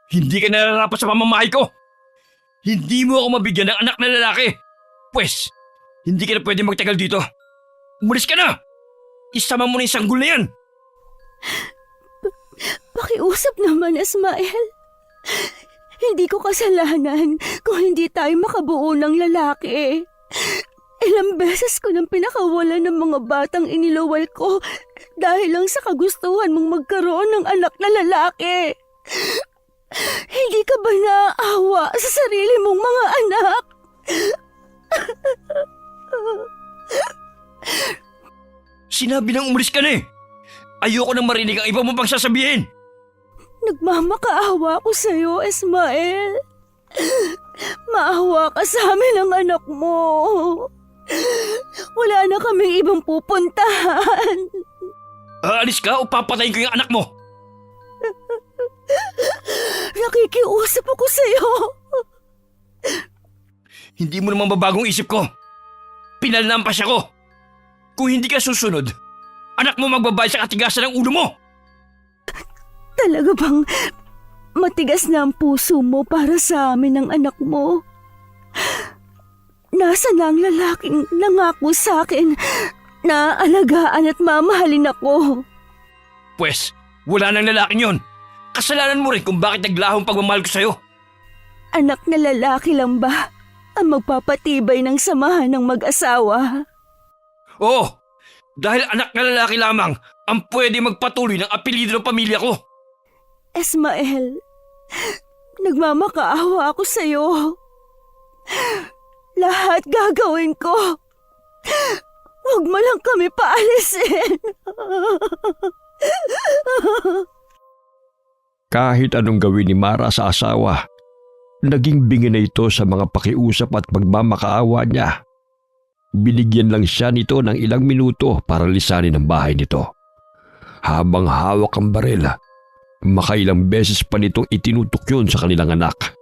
Hindi ka nararapat sa pamamahay ko. Hindi mo ako mabigyan ng anak na lalaki. Pwes, hindi ka na pwede magtagal dito. Umalis ka na! Isama mo na yung sanggol na yan! Pakiusap naman, Ismael. Hindi ko kasalanan kung hindi tayo makabuo ng lalaki. Ilang beses ko nang pinakawalan ng mga batang iniluwal ko dahil lang sa kagustuhan mong magkaroon ng anak na lalaki. Hindi ka ba naaawa sa sarili mong mga anak? Sinabi nang umalis ka na eh. Ayoko nang marinig ang iba mo pang sasabihin. Nagmamakaawa ko sa'yo, Ismael. Maawa ka sa amin ang anak mo. Wala na kaming ibang pupuntahan. Aalis ka o papatayin ko yung anak mo? Nakikiusap ako sa'yo. Hindi mo naman babagong isip ko. Pinalnampas ako. Kung hindi ka susunod, anak mo magbabayad sa katigasan ng ulo mo. Talaga bang matigas na ang puso mo para sa amin ng anak mo? Nasaan na ang lalaking nangako sa akin na alagaan at mamahalin ako? Pwes, wala nang lalaking yon. Kasalanan mo rin kung bakit naglahong pagmamahal ko sa'yo. Anak na lalaki lang ba ang magpapatibay ng samahan ng mag-asawa? Oo, dahil anak na lalaki lamang ang pwede magpatuloy ng apelyido ng pamilya ko. Ismael, nagmamakaawa ako sa'yo. Lahat gagawin ko. Huwag mo lang kami paalisin. Kahit anong gawin ni Mara sa asawa, naging bingi na ito sa mga pakiusap at pagmamakaawa niya. Binigyan lang siya nito ng ilang minuto para lisanin ang bahay nito. Habang hawak ang baril, makailang beses pa nitong itinutok yun sa kanilang anak.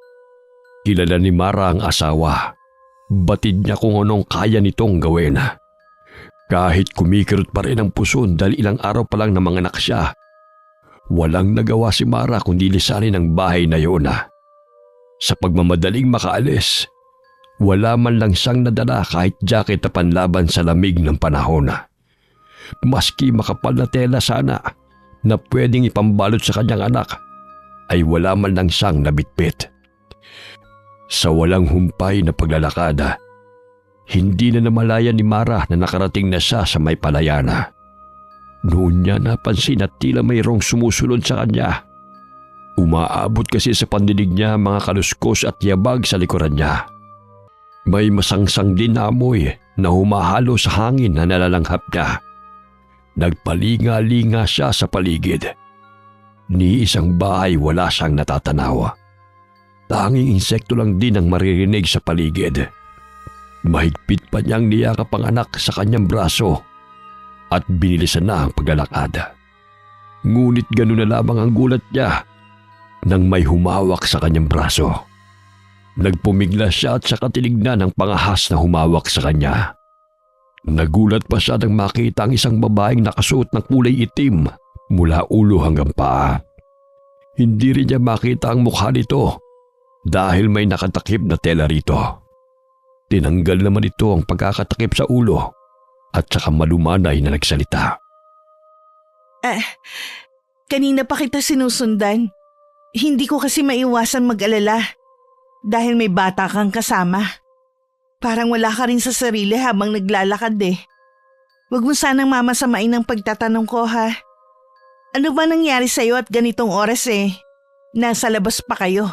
Kilala ni Mara ang asawa. Batid niya kung anong kaya nitong gawin. Kahit kumikirot pa rin ang puson dahil ilang araw pa lang na manganak siya, walang nagawa si Mara kundi lisanin ang bahay na yun. Sa pagmamadaling makaalis, wala man lang siyang nadala kahit jacket na panlaban sa lamig ng panahon. Maski makapal na tela sana na pwedeng ipambalot sa kanyang anak, ay wala man lang siyang nabitbit. Sa walang humpay na paglalakad, hindi na namalayan ni Mara na nakarating na siya sa may palayana. Noon niya napansin at tila mayroong sumusunod sa kanya. Umaabot kasi sa pandinig niya mga kaluskos at yabag sa likuran niya. May masangsang din na amoy na humahalo sa hangin na nalalanghap niya. Nagpalinga-linga siya sa paligid. Ni isang bahay wala siyang natatanaw. Tanging insekto lang din ang maririnig sa paligid. Mahigpit pa niyang niyakap ang anak sa kanyang braso at binilisan na ang paglalakad. Ngunit gano'n na lamang ang gulat niya nang may humawak sa kanyang braso. Nagpumigla siya at saka tinignan ang pangahas na humawak sa kanya. Nagulat pa siya nang makita ang isang babaeng nakasuot ng kulay itim mula ulo hanggang paa. Hindi rin niya makita ang mukha nito dahil may nakatakip na tela rito. Tinanggal naman ito ang pagkakatakip sa ulo at saka malumanay na nagsalita. Kanina pa kita sinusundan. Hindi ko kasi maiwasan mag-alala dahil may bata kang kasama. Parang wala ka rin sa sarili habang naglalakad eh. Huwag mo sanang mamasamain ang pagtatanong ko ha. Ano ba nangyari sa'yo at ganitong oras eh? Nasa labas pa kayo.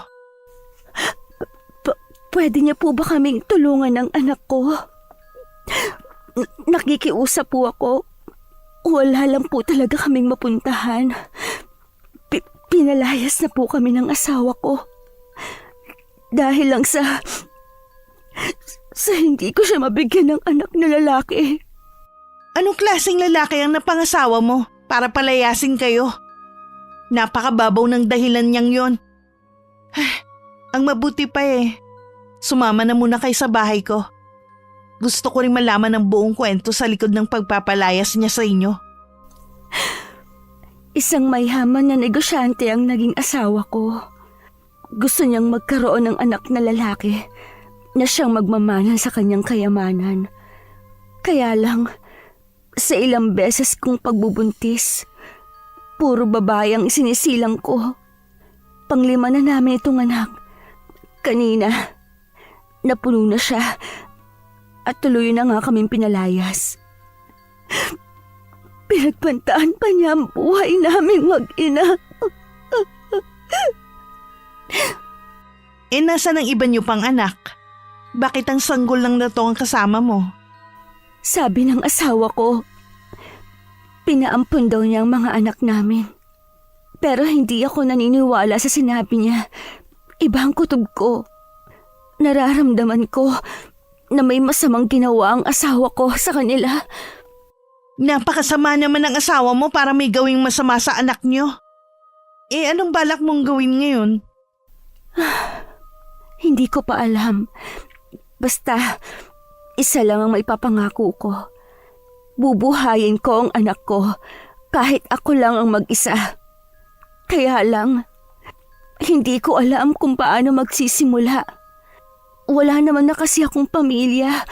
Pwede niya po ba kaming tulungan ng anak ko? Nakikiusap po ako. Wala lang po talaga kaming mapuntahan. Pinalayas na po kami ng asawa ko. Dahil lang sa hindi ko siya mabigyan ng anak na lalaki. Anong klaseng lalaki ang napangasawa mo para palayasin kayo? Napakababaw ng dahilan niyang yon. Ang mabuti pa eh. Sumama na muna kayo sa bahay ko. Gusto ko rin malaman ang buong kwento sa likod ng pagpapalayas niya sa inyo. Isang mayhaman na negosyante ang naging asawa ko. Gusto niyang magkaroon ng anak na lalaki na siyang magmamana sa kanyang kayamanan. Kaya lang, sa ilang beses kong pagbubuntis, puro babae ang isinisilang ko. Panglima na namin itong anak. Kanina, napuno na siya at tuloy na nga kaming pinalayas. Pinagpantaan pa niya ang buhay naming mag-ina. Nasaan ang iba niyo pang anak? Bakit ang sanggol lang na to ang kasama mo? Sabi ng asawa ko, pinaampun daw niya ang mga anak namin. Pero hindi ako naniniwala sa sinabi niya. Iba ang kutob ko. Nararamdaman ko na may masamang ginawa ang asawa ko sa kanila. Napakasama naman ng asawa mo para may gawing masama sa anak niyo. Anong balak mong gawin ngayon? Hindi ko pa alam. Basta, isa lang ang maipapangako ko. Bubuhayin ko ang anak ko kahit ako lang ang mag-isa. Kaya lang, hindi ko alam kung paano magsisimula. Wala naman na kasi akong pamilya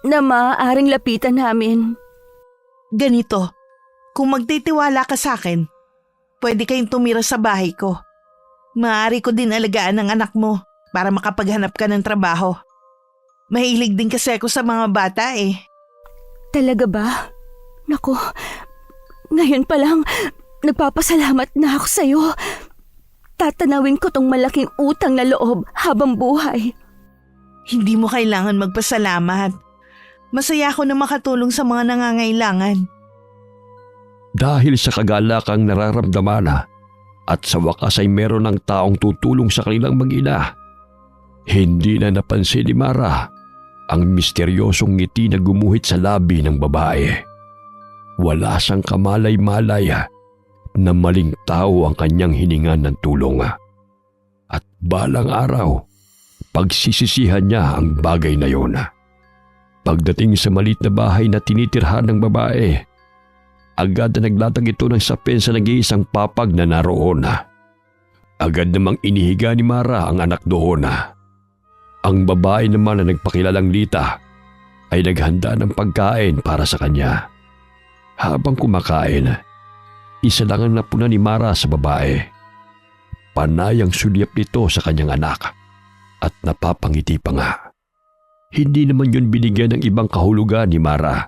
na maaaring lapitan namin. Ganito, kung magtitiwala ka sa akin, pwede kayong tumira sa bahay ko. Maaari ko din alagaan ang anak mo para makapaghanap ka ng trabaho. Mahilig din kasi ako sa mga bata eh. Talaga ba? Naku, ngayon pa lang, nagpapasalamat na ako sa'yo. Tatanawin ko tong malaking utang na loob habang buhay. Hindi mo kailangan magpasalamat. Masaya ako na makatulong sa mga nangangailangan. Dahil sa kagalakang nararamdaman at sa wakas ay meron ng taong tutulong sa kanilang mag-ina, hindi na napansin ni Mara ang misteryosong ngiti na gumuhit sa labi ng babae. Wala siyang kamalay-malay na maling tao ang kanyang hiningan ng tulong. At balang araw, pagsisisihan niya ang bagay na yon. Pagdating sa maliit na bahay na tinitirhan ng babae, agad na naglatag ito ng sapin sa nag-iisang papag na naroon. Agad namang inihiga ni Mara ang anak doon. Ang babae naman na nagpakilalang Lita ay naghanda ng pagkain para sa kanya. Habang kumakain, isa lang ang napuna ni Mara sa babae. Panay ang sulyap nito sa kanyang anak at napapangiti pa nga. Hindi naman yun binigyan ng ibang kahulugan ni Mara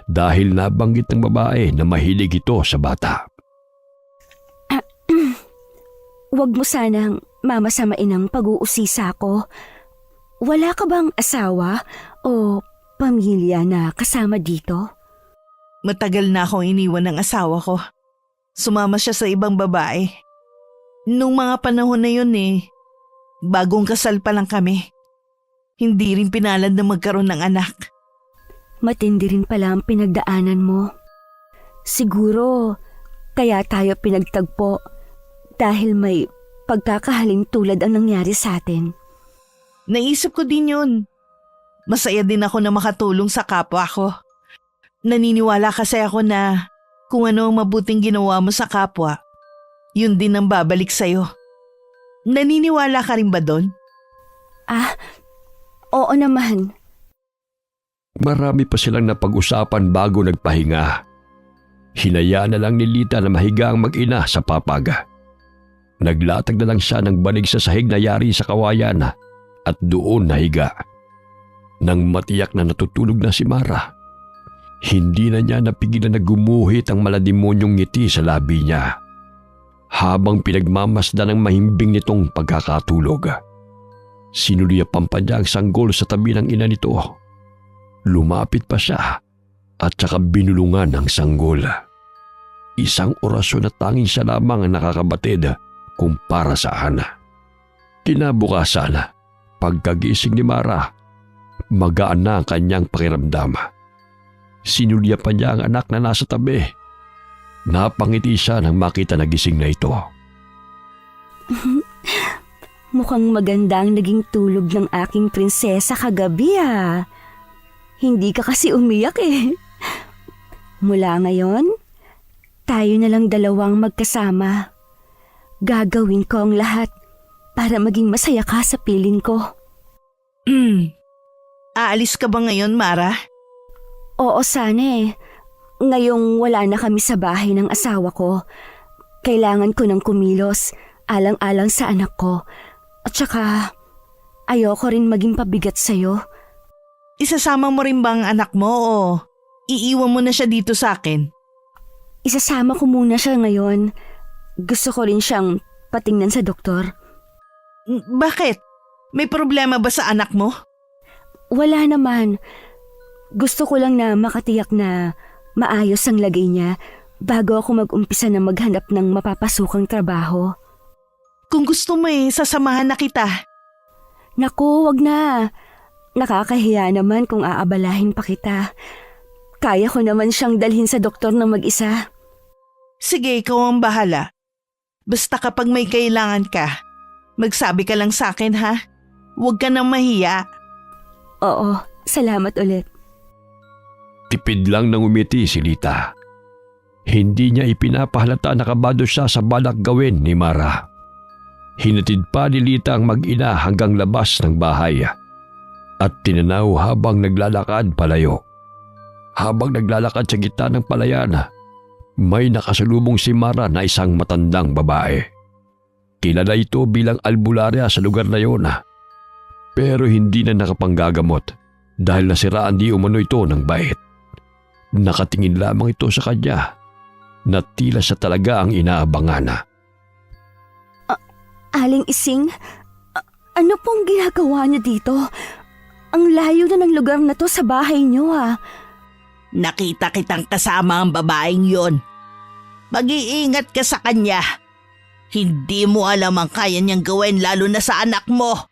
dahil nabanggit ng babae na mahilig ito sa bata. Huwag mo sanang mamasamain ang pag-uusisa ko. Wala ka bang asawa o pamilya na kasama dito? Matagal na akong iniwan ng asawa ko. Sumama siya sa ibang babae. Nung mga panahon na yun bagong kasal pa lang kami. Hindi rin pinalad na magkaroon ng anak. Matindi rin pala ang pinagdaanan mo. Siguro, kaya tayo pinagtagpo dahil may pagkakahaling tulad ang nangyari sa atin. Naisip ko din yun. Masaya din ako na makatulong sa kapwa ko. Naniniwala kasi ako na kung ano ang mabuting ginawa mo sa kapwa, yun din ang babalik sa'yo. Naniniwala ka rin ba doon? Oo naman. Marami pa silang napag-usapan bago nagpahinga. Hinayaan na lang ni Lita na mahiga ang mag-ina sa papag. Naglatag na lang siya ng banig sa sahig na yari sa kawayan at doon nahiga. Nang matiyak na natutulog na si Mara, hindi na niya napigilan na gumuhit ang malademonyong ngiti sa labi niya. Habang pinagmamasdan ng mahimbing nitong pagkakatulog, sinuliapan pa niya ang sanggol sa tabi ng ina nito. Lumapit pa siya at saka binulungan ang sanggol. Isang orasyon na tanging siya lamang ang nakakabatid kumpara saan. Kinabukasan, pagkagising ni Mara, magaan na ang kanyang pakiramdam. Sinulyapan niya ang anak na nasa tabi. Napangiti siya nang makita na gising na ito. Mukhang maganda ang naging tulog ng aking prinsesa kagabi Hindi ka kasi umiyak Mula ngayon, tayo na lang dalawang magkasama. Gagawin ko ang lahat para maging masaya ka sa piling ko. Aalis ka ba ngayon, Mara? Oo, sana eh. Ngayong wala na kami sa bahay ng asawa ko, kailangan ko ng kumilos, alang-alang sa anak ko. At saka, ayoko rin maging pabigat sa'yo. Isasama mo rin ba ang anak mo o iiwan mo na siya dito sa akin? Isasama ko muna siya ngayon. Gusto ko rin siyang patingnan sa doktor. Bakit? May problema ba sa anak mo? Wala naman. Gusto ko lang na makatiyak na maayos ang lagay niya bago ako mag-umpisa na maghanap ng mapapasukang trabaho. Kung gusto mo sasamahan na kita. Naku, wag na. Nakakahiya naman kung aabalahin pa kita. Kaya ko naman siyang dalhin sa doktor na mag-isa. Sige, ikaw ang bahala. Basta kapag may kailangan ka, magsabi ka lang sa akin ha. Huwag ka nang mahiya. Oo, salamat ulit. Tipid lang nang umiti si Lita. Hindi niya ipinapahalata na kabado siya sa balak gawin ni Mara. Hinatid pa ni Lita ang mag-ina hanggang labas ng bahay at tinanaw habang naglalakad palayo. Habang naglalakad sa gitna ng palayan, may nakasalubong si Mara na isang matandang babae. Kilala ito bilang albularya sa lugar na yon, pero hindi na nakapanggagamot dahil nasiraan di umano ito ng bait. Nakatingin lamang ito sa kanya na tila siya talaga ang inaabangan. Aling Ising, ano pong ginagawa niyo dito? Ang layo na ng lugar na to sa bahay niyo Nakita kitang kasama ang babaeng yon. Mag-iingat ka sa kanya. Hindi mo alam ang kaya niyang gawin lalo na sa anak mo.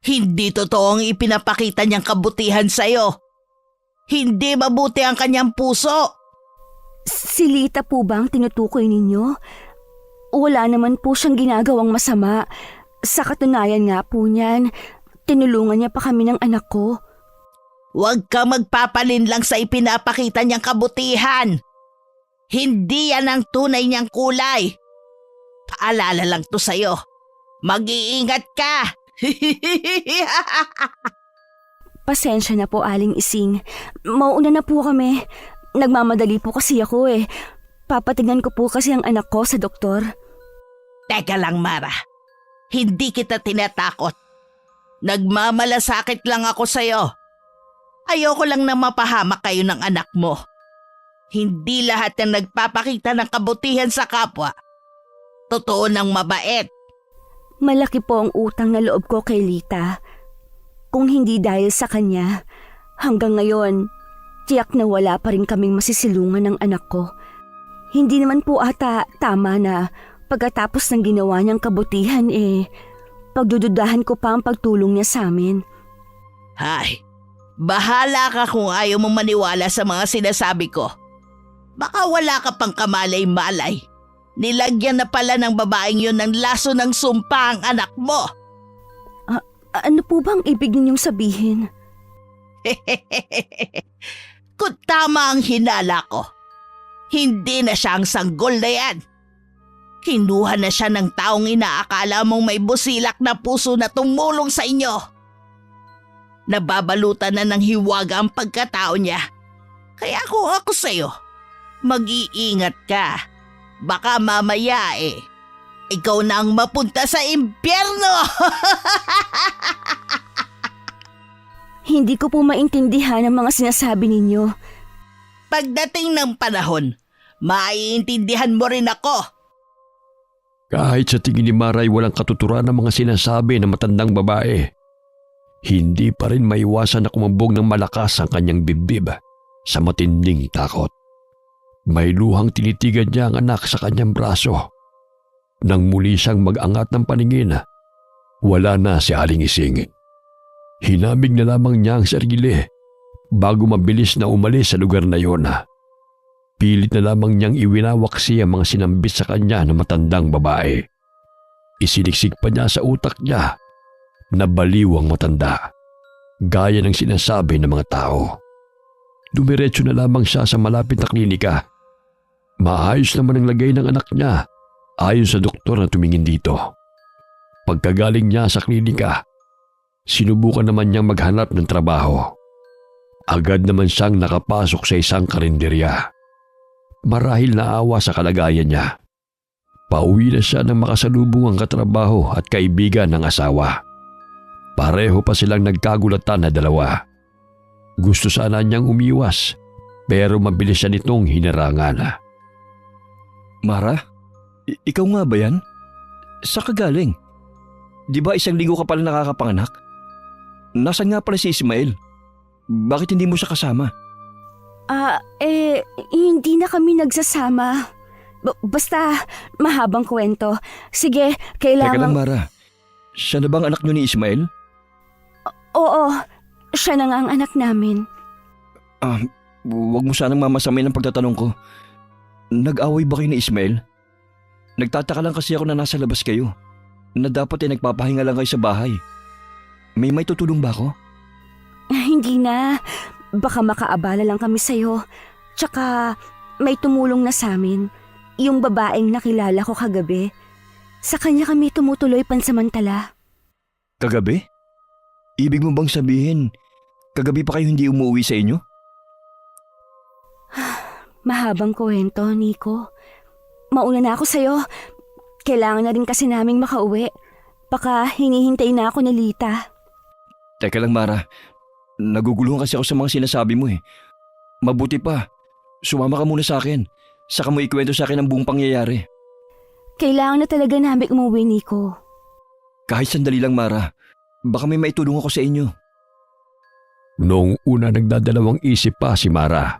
Hindi totoo ang ipinapakita niyang kabutihan sa'yo. Hindi mabuti ang kanyang puso. Si Lita po ba ang tinutukoy ninyo? Wala naman po siyang ginagawang masama. Sa katunayan nga po niyan, tinulungan niya pa kami ng anak ko. Huwag ka magpapalin lang sa ipinapakita niyang kabutihan. Hindi yan ang tunay niyang kulay. Paalala lang to sa'yo. Mag-iingat ka. Pasensya na po, Aling Ising. Mauuna na po kami. Nagmamadali po kasi ako Papatingnan ko po kasi ang anak ko sa doktor. Teka lang, Mara. Hindi kita tinatakot. Nagmamalasakit lang ako sa'yo. Ayoko lang na mapahamak kayo ng anak mo. Hindi lahat ng nagpapakita ng kabutihan sa kapwa totoo ng mabait. Malaki po ang utang na loob ko kay Lita. Kung hindi dahil sa kanya, hanggang ngayon, tiyak na wala pa rin kaming masisilungan ng anak ko. Hindi naman po ata tama na pagkatapos ng ginawa niyang kabutihan pagdududahan ko pa ang pagtulong niya sa amin. Hay, bahala ka kung ayaw mo maniwala sa mga sinasabi ko. Baka wala ka pang kamalay-malay. Nilagyan na pala ng babaeng yun ng laso ng sumpa ang anak mo. Ano po bang ibig ninyong sabihin? Kung tama ang hinala ko, hindi na siya ang sanggol na yan. Kinuha na siya ng taong inaakala mong may busilak na puso na tumulong sa inyo. Nababalutan na ng hiwaga ang pagkatao niya. Kaya kung ako sa'yo, mag-iingat ka. Baka mamaya ikaw na ang mapunta sa impyerno. Hindi ko po maintindihan ang mga sinasabi ninyo. Pagdating ng panahon, maiintindihan mo rin ako. Kahit sa tingin ni Mara ay walang katuturan ng mga sinasabi ng matandang babae, hindi pa rin maiwasan na kumambog ng malakas ang kanyang dibdib sa matinding takot. May luhang tinitigan niya ang anak sa kanyang braso. Nang muli siyang mag-angat ng paningin, wala na si Aling Ising. Hinamig na lamang niya ang sarili bago mabilis na umalis sa lugar na yon. Pilit na lamang niyang iwinawaksi ang mga sinambit sa kanya ng matandang babae. Isiniksik pa niya sa utak niya na baliw ang matanda, gaya ng sinasabi ng mga tao. Dumiretso na lamang siya sa malapit na klinika. Maayos naman ang lagay ng anak niya ayon sa doktor na tumingin dito. Pagkagaling niya sa klinika, sinubukan naman niyang maghanap ng trabaho. Agad naman siyang nakapasok sa isang karinderya. Marahil naawa sa kalagayan niya. Pauwi na siya ng makasalubong ang katrabaho at kaibigan ng asawa. Pareho pa silang nagkagulatan na dalawa. Gusto sana niyang umiwas, pero mabilis siya nitong hinarangan. Mara, ikaw nga ba yan? Sa kagaling? Di ba 1 linggo ka pala nakakapanganak? Nasaan nga pala si Ismael? Bakit hindi mo siya kasama? Hindi na kami nagsasama. Basta, mahabang kwento. Sige, Teka lang kailangan... Mara, siya na bang anak niyo ni Ismael? Oo, siya na nga ang anak namin. Huwag mo sanang mamasamay ng pagtatanong ko. Nag-away ba kayo ni Ismael? Nagtataka lang kasi ako na nasa labas kayo. Na dapat nagpapahinga lang kayo sa bahay. May tutulong ba ako? Hindi na. Baka makaabala lang kami sa'yo. Tsaka, may tumulong na sa amin. Yung babaeng nakilala ko kagabi. Sa kanya kami tumutuloy pansamantala. Kagabi? Ibig mo bang sabihin, kagabi pa kayo hindi umuwi sa inyo? Mahabang kwento, Nico. Mauna na ako sa'yo. Kailangan na rin kasi naming makauwi. Baka hinihintay na ako ni Lita. Teka lang Mara, naguguluhan kasi ako sa mga sinasabi mo eh. Mabuti pa, sumama ka muna sa akin. Saka mo ikwento sa akin ang buong pangyayari. Kailangan na talaga namin umuwi, Nico. Kahit sandali lang Mara, baka may maitulong ako sa inyo. Noong una nagdadalawang isip pa si Mara.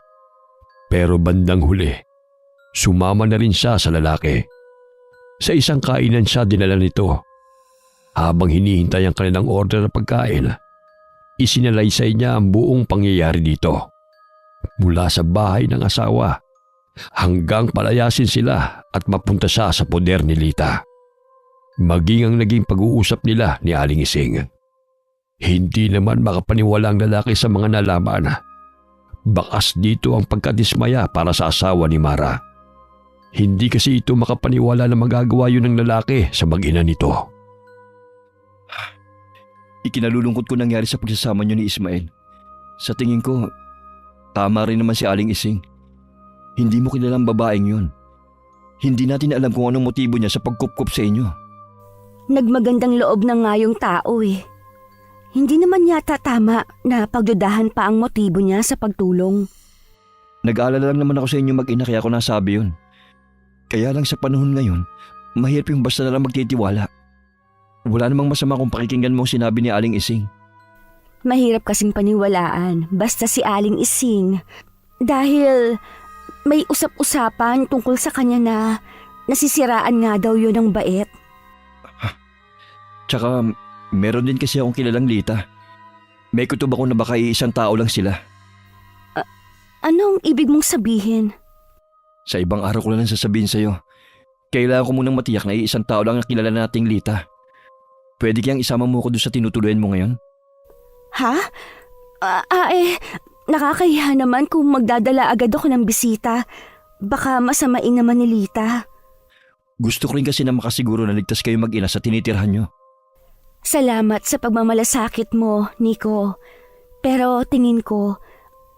Pero bandang huli, sumama na rin siya sa lalaki. Sa isang kainan siya dinala nito. Habang hinihintay ang kanilang order na pagkain, isinalaysay niya ang buong pangyayari dito. Mula sa bahay ng asawa, hanggang palayasin sila at mapunta siya sa poder ni Lita. Maging ang naging pag-uusap nila ni Aling Ising. Hindi naman makapaniwala ang lalaki sa mga nalaman. Bakas dito ang pagkadismaya para sa asawa ni Mara. Hindi kasi ito makapaniwala na magagawa yun ng lalaki sa mag-ina nito. Ikinalulungkot ko nangyari sa pagsasama niyo ni Ismael. Sa tingin ko, tama rin naman si Aling Ising. Hindi mo kilalang babaeng yun. Hindi natin alam kung anong motibo niya sa pagkupkup sa inyo. Nagmagandang loob na nga yung tao eh. Hindi naman yata tama na pagdudahan pa ang motibo niya sa pagtulong. Nag-aalala lang naman ako sa inyo mag-ina kaya ako nasabi yun. Kaya lang sa panahon ngayon, mahirap yung basta na lang magtitiwala. Wala namang masama kung pakikinggan mo ang sinabi ni Aling Ising. Mahirap kasing paniwalaan basta si Aling Ising. Dahil may usap-usapan tungkol sa kanya na nasisiraan nga daw yun ng bait. Tsaka meron din kasi akong kilalang Lita. May kutob ako na baka iisang tao lang sila. Anong ibig mong sabihin? Sa ibang araw ko lang sasabihin sa'yo. Kailangan ko munang matiyak na iisang tao lang ang kilala nating Lita. Pwede kayang isama mo ko doon sa tinutuluyan mo ngayon? Ha? Nakakahiya naman kung magdadala agad ako ng bisita. Baka masamain naman ni Lita. Gusto ko rin kasi na makasiguro na ligtas kayo mag-ina sa tinitirhan nyo. Salamat sa pagmamalasakit mo, Nico. Pero tingin ko,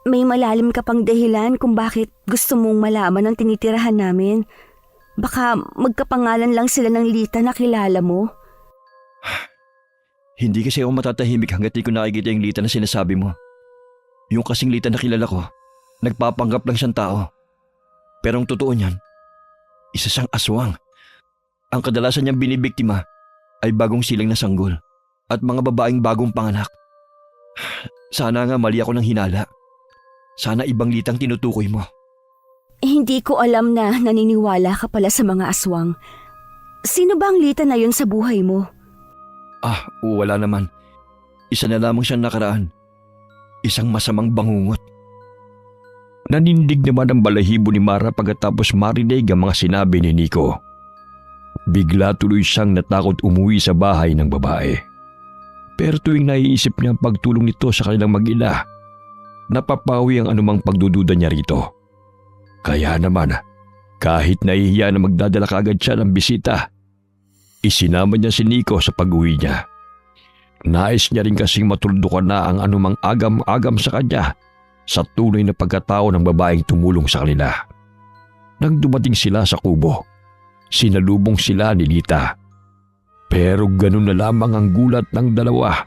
may malalim ka pang dahilan kung bakit gusto mong malaman ang tinitirahan namin. Baka magkapangalan lang sila ng Lita na kilala mo. Hindi kasi ako matatahimik hanggat di ko nakikita yung Lita na sinasabi mo. Yung kasing Lita na kilala ko, nagpapanggap lang siyang tao. Pero ang totoo niyan, isa siyang aswang. Ang kadalasan niyang binibiktima ay bagong silang na sanggol at mga babaeng bagong panganak. Sana nga mali ako ng hinala. Sana ibang Litang tinutukoy mo. Hindi ko alam na naniniwala ka pala sa mga aswang. Sino ba ang Lita na yun sa buhay mo? Wala naman. Isa na lamang siyang nakaraan. Isang masamang bangungot. Nanindig naman ang balahibo ni Mara pagkatapos marinig ang mga sinabi ni Nico. Bigla tuloy siyang natakot umuwi sa bahay ng babae. Pero tuwing naiisip niya ang pagtulong nito sa kanilang mag-ina, napapawi ang anumang pagdududa niya rito. Kaya naman, kahit nahihiya na magdadala kaagad siya ng bisita, Isinama niya si Nico sa pag-uwi niya. Nais niya rin kasing matuldukan na ang anumang agam-agam sa kanya sa tunay na pagkatao ng babaeng tumulong sa kanila. Nang dumating sila sa kubo, sinalubong sila ni Lita. Pero ganun na lamang ang gulat ng dalawa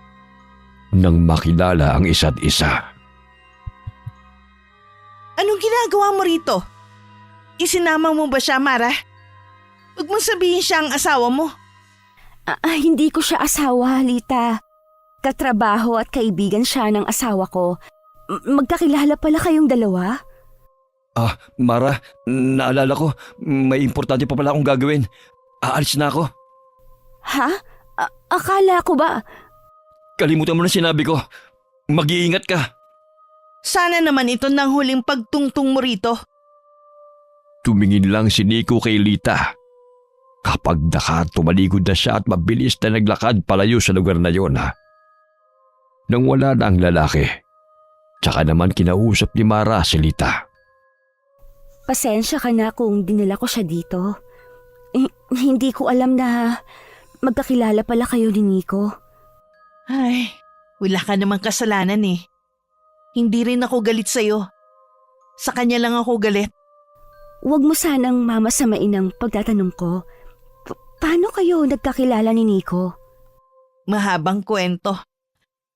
nang makilala ang isa't isa. Anong ginagawa mo rito? Isinama mo ba siya, Mara? Huwag mong sabihin siya ang asawa mo. Hindi ko siya asawa, Lita. Katrabaho at kaibigan siya ng asawa ko. Magkakilala pala kayong dalawa? Mara, naalala ko, may importante pa pala akong gagawin. Aalis na ako. Ha? Akala ko ba? Kalimutan mo na sinabi ko. Mag-iingat ka. Sana naman ito nang huling pagtungtong mo rito. Tumingin lang si Nico kay Lita. Kapag tumalikod na siya at mabilis na naglakad palayo sa lugar na yon. Nang wala na ang lalaki, tsaka naman kinausap ni Mara si Lita. Pasensya ka na kung dinala ko siya dito. Hindi ko alam na magkakilala pala kayo ni Nico. Ay, wala ka namang kasalanan eh. Hindi rin ako galit sa'yo. Sa kanya lang ako galit. Huwag mo sanang mamasamain ang pagtatanong ko. Paano kayo nagkakilala ni Nico? Mahabang kwento.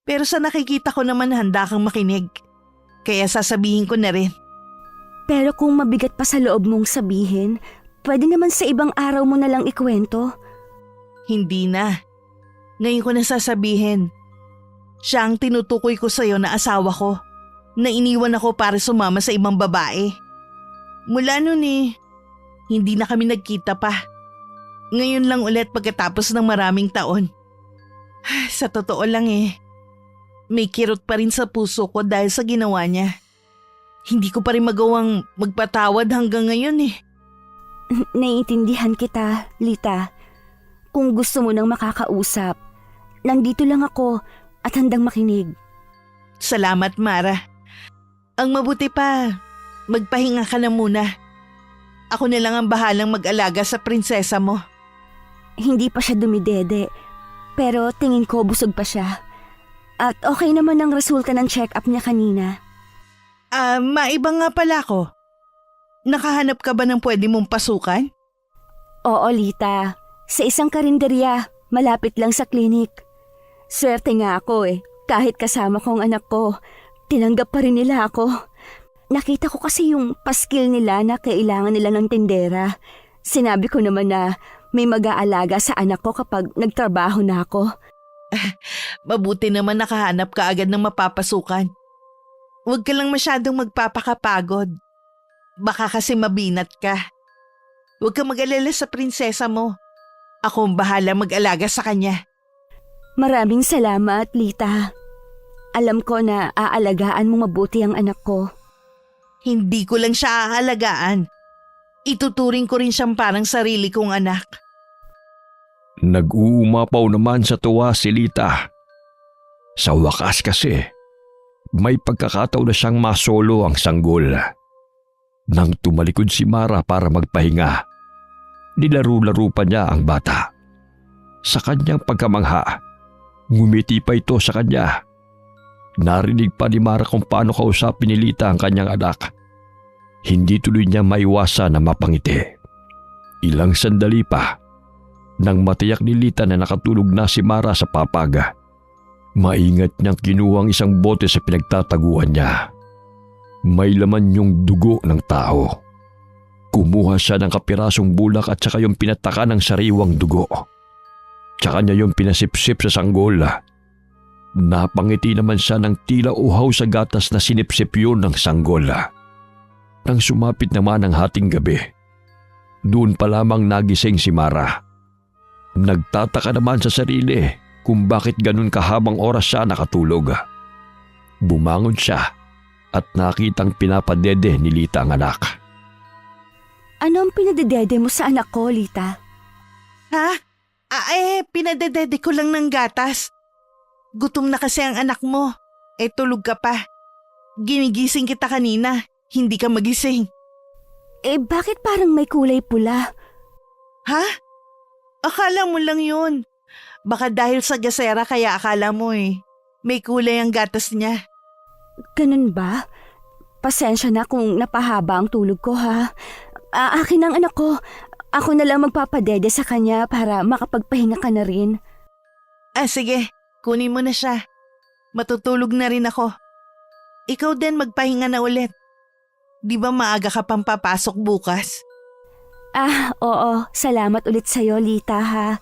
Pero sa nakikita ko naman handa kang makinig. Kaya sasabihin ko na rin. Pero kung mabigat pa sa loob mong sabihin, pwede naman sa ibang araw mo na lang ikwento. Hindi na. Ngayon ko na sasabihin. Siya ang tinutukoy ko sa'yo na asawa ko. Na iniwan ako para sumama sa ibang babae. Mula noon hindi na kami nagkita pa. Ngayon lang ulit pagkatapos ng maraming taon. Sa totoo lang may kirot pa rin sa puso ko dahil sa ginawa niya. Hindi ko pa rin magawang magpatawad hanggang ngayon. Naiintindihan kita, Lita. Kung gusto mo nang makakausap, nandito lang ako at handang makinig. Salamat, Mara. Ang mabuti pa, magpahinga ka na muna. Ako na lang ang bahalang mag-alaga sa prinsesa mo. Hindi pa siya dumidede, pero tingin ko busog pa siya. At okay naman ang resulta ng check-up niya kanina. Maiba nga pala ako. Nakahanap ka ba ng pwede mong pasukan? Oo, Lita. Sa isang karinderya, malapit lang sa klinik. Swerte nga ako kahit kasama ko ang anak ko, tinanggap pa rin nila ako. Nakita ko kasi yung paskil nila na kailangan nila ng tindera. Sinabi ko naman na may mag-aalaga sa anak ko kapag nagtrabaho na ako. Mabuti naman nakahanap ka agad ng mapapasukan. Huwag ka lang masyadong magpapakapagod. Baka kasi mabinat ka. Huwag ka mag-alala sa prinsesa mo. Ako ang bahala mag-alaga sa kanya. Maraming salamat, Lita. Alam ko na aalagaan mo mabuti ang anak ko. Hindi ko lang siya aalagaan. Ituturing ko rin siyang parang sarili kong anak. Nag-uumapaw naman sa tuwa si Lita. Sa wakas kasi, may pagkakataon na siyang masolo ang sanggol. Nang tumalikod si Mara para magpahinga, nilaro-laro pa niya ang bata. Sa kanyang pagkamangha, ngumiti pa ito sa kanya. Narinig pa ni Mara kung paano kausapin ni Lita ang kanyang anak. Hindi tuloy niya maiwasan na mapangiti. Ilang sandali pa, nang matiyak ni Lita na nakatulog na si Mara sa papaga, maingat niyang kinuha ang isang bote sa pinagtataguan niya. May laman yung dugo ng tao. Kumuha siya ng kapirasong bulak at saka yung pinataka ng sariwang dugo. Tsaka niya yung pinasipsip sa sanggol. Napangiti naman siya ng tila uhaw sa gatas na sinipsip yun ng sanggol. Nang sumapit naman ang hating gabi, doon pa lamang nagising si Mara. Nagtataka naman sa sarili kung bakit ganun kahabang oras siya nakatulog. Bumangon siya at nakitang pinapadede ni Lita ang anak. Ano ang pinadedede mo sa anak ko, Lita? Ha? Pinadedede ko lang ng gatas. Gutom na kasi ang anak mo. Tulog ka pa. Ginigising kita kanina. Hindi ka magising. Bakit parang may kulay pula? Ha? Akala mo lang yun. Baka dahil sa gasera kaya akala mo may kulay ang gatas niya. Ganun ba? Pasensya na kung napahaba ang tulog ko ha. Akin ang anak ko. Ako na lang magpapadede sa kanya para makapagpahinga ka na rin. Sige, kunin mo na siya. Matutulog na rin ako. Ikaw din magpahinga na ulit. Di ba maaga ka pang papasok bukas? Oo. Salamat ulit sa'yo, Lita ha.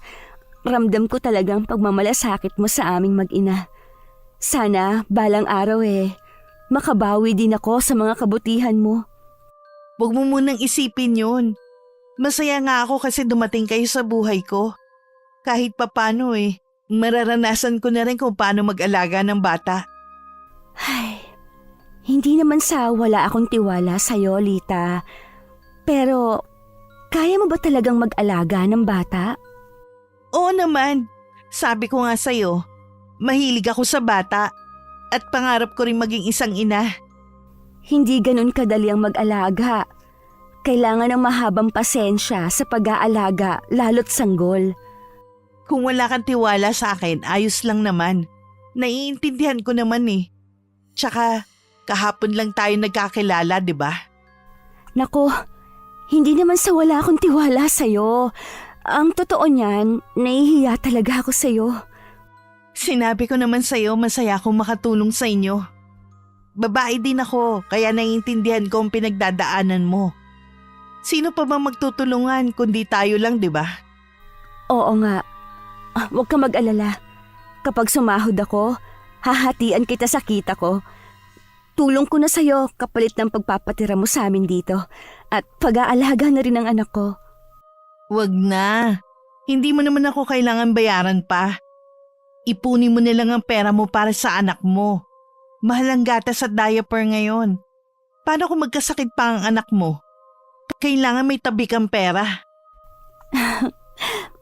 Ramdam ko talagang pagmamalasakit mo sa aming mag-ina. Sana balang araw makabawi din ako sa mga kabutihan mo. Huwag mo munang isipin yun. Masaya nga ako kasi dumating kayo sa buhay ko. Kahit papano mararanasan ko na rin kung paano mag-alaga ng bata. Ay, hindi naman sa wala akong tiwala sa'yo, Lita. Pero, kaya mo ba talagang mag-alaga ng bata? Oo naman. Sabi ko nga sa'yo, mahilig ako sa bata at pangarap ko rin maging isang ina. Hindi ganun kadali ang mag-alaga. Kailangan ng mahabang pasensya sa pag-aalaga, lalo't sanggol. Kung wala kang tiwala sa akin, ayos lang naman. Naiintindihan ko naman Tsaka, kahapon lang tayo nagkakilala, di ba? Naku, hindi naman sa wala akong tiwala sa'yo. Ang totoo niyan, nahihiya talaga ako sa'yo. Sinabi ko naman sa'yo, masaya akong makatulong sa inyo. Babae din ako, kaya naiintindihan ko ang pinagdadaanan mo. Sino pa bang magtutulungan kundi tayo lang, di ba? Oo nga. Huwag ka mag-alala. Kapag sumahod ako, hahatian kita sa kita ko. Tulong ko na sa'yo kapalit ng pagpapatira mo sa amin dito. At pag-aalaga na rin ang anak ko. Wag na. Hindi mo naman ako kailangan bayaran pa. Ipunin mo na lang ang pera mo para sa anak mo. Mahal ang gatas at diaper ngayon. Paano kung magkasakit pa ang anak mo? Kailangan may tabi kang pera.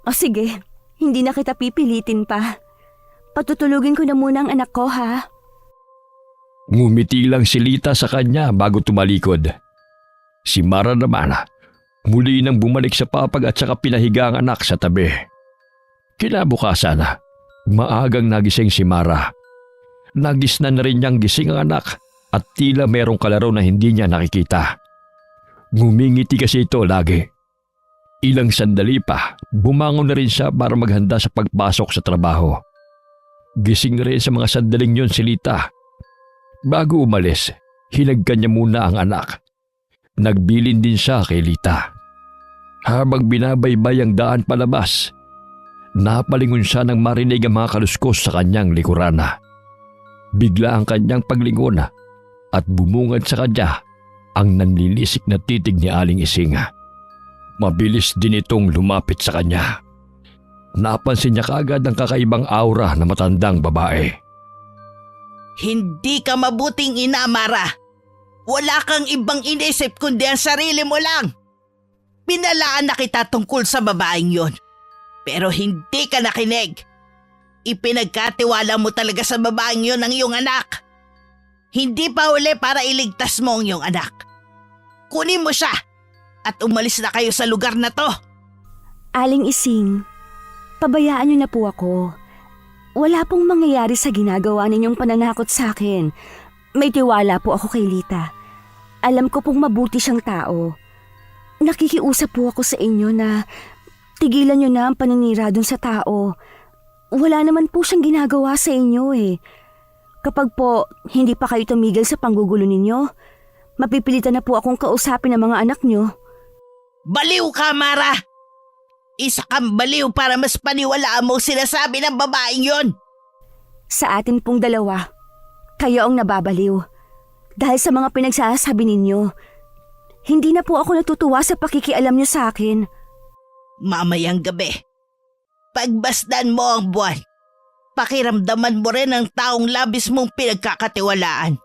O sige, hindi na kita pipilitin pa. Patutulugin ko na muna ang anak ko ha. Ngumiti lang si Lita sa kanya bago tumalikod. Si Mara naman, muli nang bumalik sa papag at saka pinahiga ang anak sa tabi. Kinabukasan, maagang nagising si Mara. Nagisnan na rin niyang gising ang anak at tila merong kalaro na hindi niya nakikita. Ngumingiti kasi ito lagi. Ilang sandali pa, bumangon na rin siya para maghanda sa pagpasok sa trabaho. Gising rin sa mga sandaling yun si Lita. Bago umalis, hinagkan niya muna ang anak. Nagbilin din siya kay Lita. Habang binabaybay ang daan palabas, napalingon siya nang marinig ang mga kaluskos sa kanyang likurana. Bigla ang kanyang paglingon at bumungad sa kanya ang nanlilisik na titig ni Aling Ising. Mabilis din itong lumapit sa kanya. Napansin niya kaagad ang kakaibang aura na matandang babae. Hindi ka mabuting ina, Mara. Wala kang ibang inisip kundi ang sarili mo lang. Pinalaan na kita tungkol sa babaeng yon. Pero hindi ka nakinig. Ipinagkatiwala mo talaga sa babaeng yon ang iyong anak. Hindi pa uli para iligtas mo ang iyong anak. Kunin mo siya at umalis na kayo sa lugar na to. Aling Ising, pabayaan niyo na po ako. Wala pong mangyayari sa ginagawa ninyong pananakot sa akin. May tiwala po ako kay Lita. Alam ko pong mabuti siyang tao. Nakikiusap po ako sa inyo na tigilan niyo na ang paninira dun sa tao. Wala naman po siyang ginagawa sa inyo Kapag po hindi pa kayo tumigil sa panggugulo ninyo, mapipilitan na po akong kausapin ng mga anak niyo. Baliw ka, Mara! Isa kang baliw para mas paniwalaan mo sinasabi ng babaeng yon. Sa atin pong dalawa, kayo ang nababaliw. Dahil sa mga pinagsasabi ninyo, hindi na po ako natutuwa sa pakikialam niyo sa akin. Mamayang gabi, pagbasdan mo ang buwan, pakiramdaman mo rin ang taong labis mong pinagkakatiwalaan.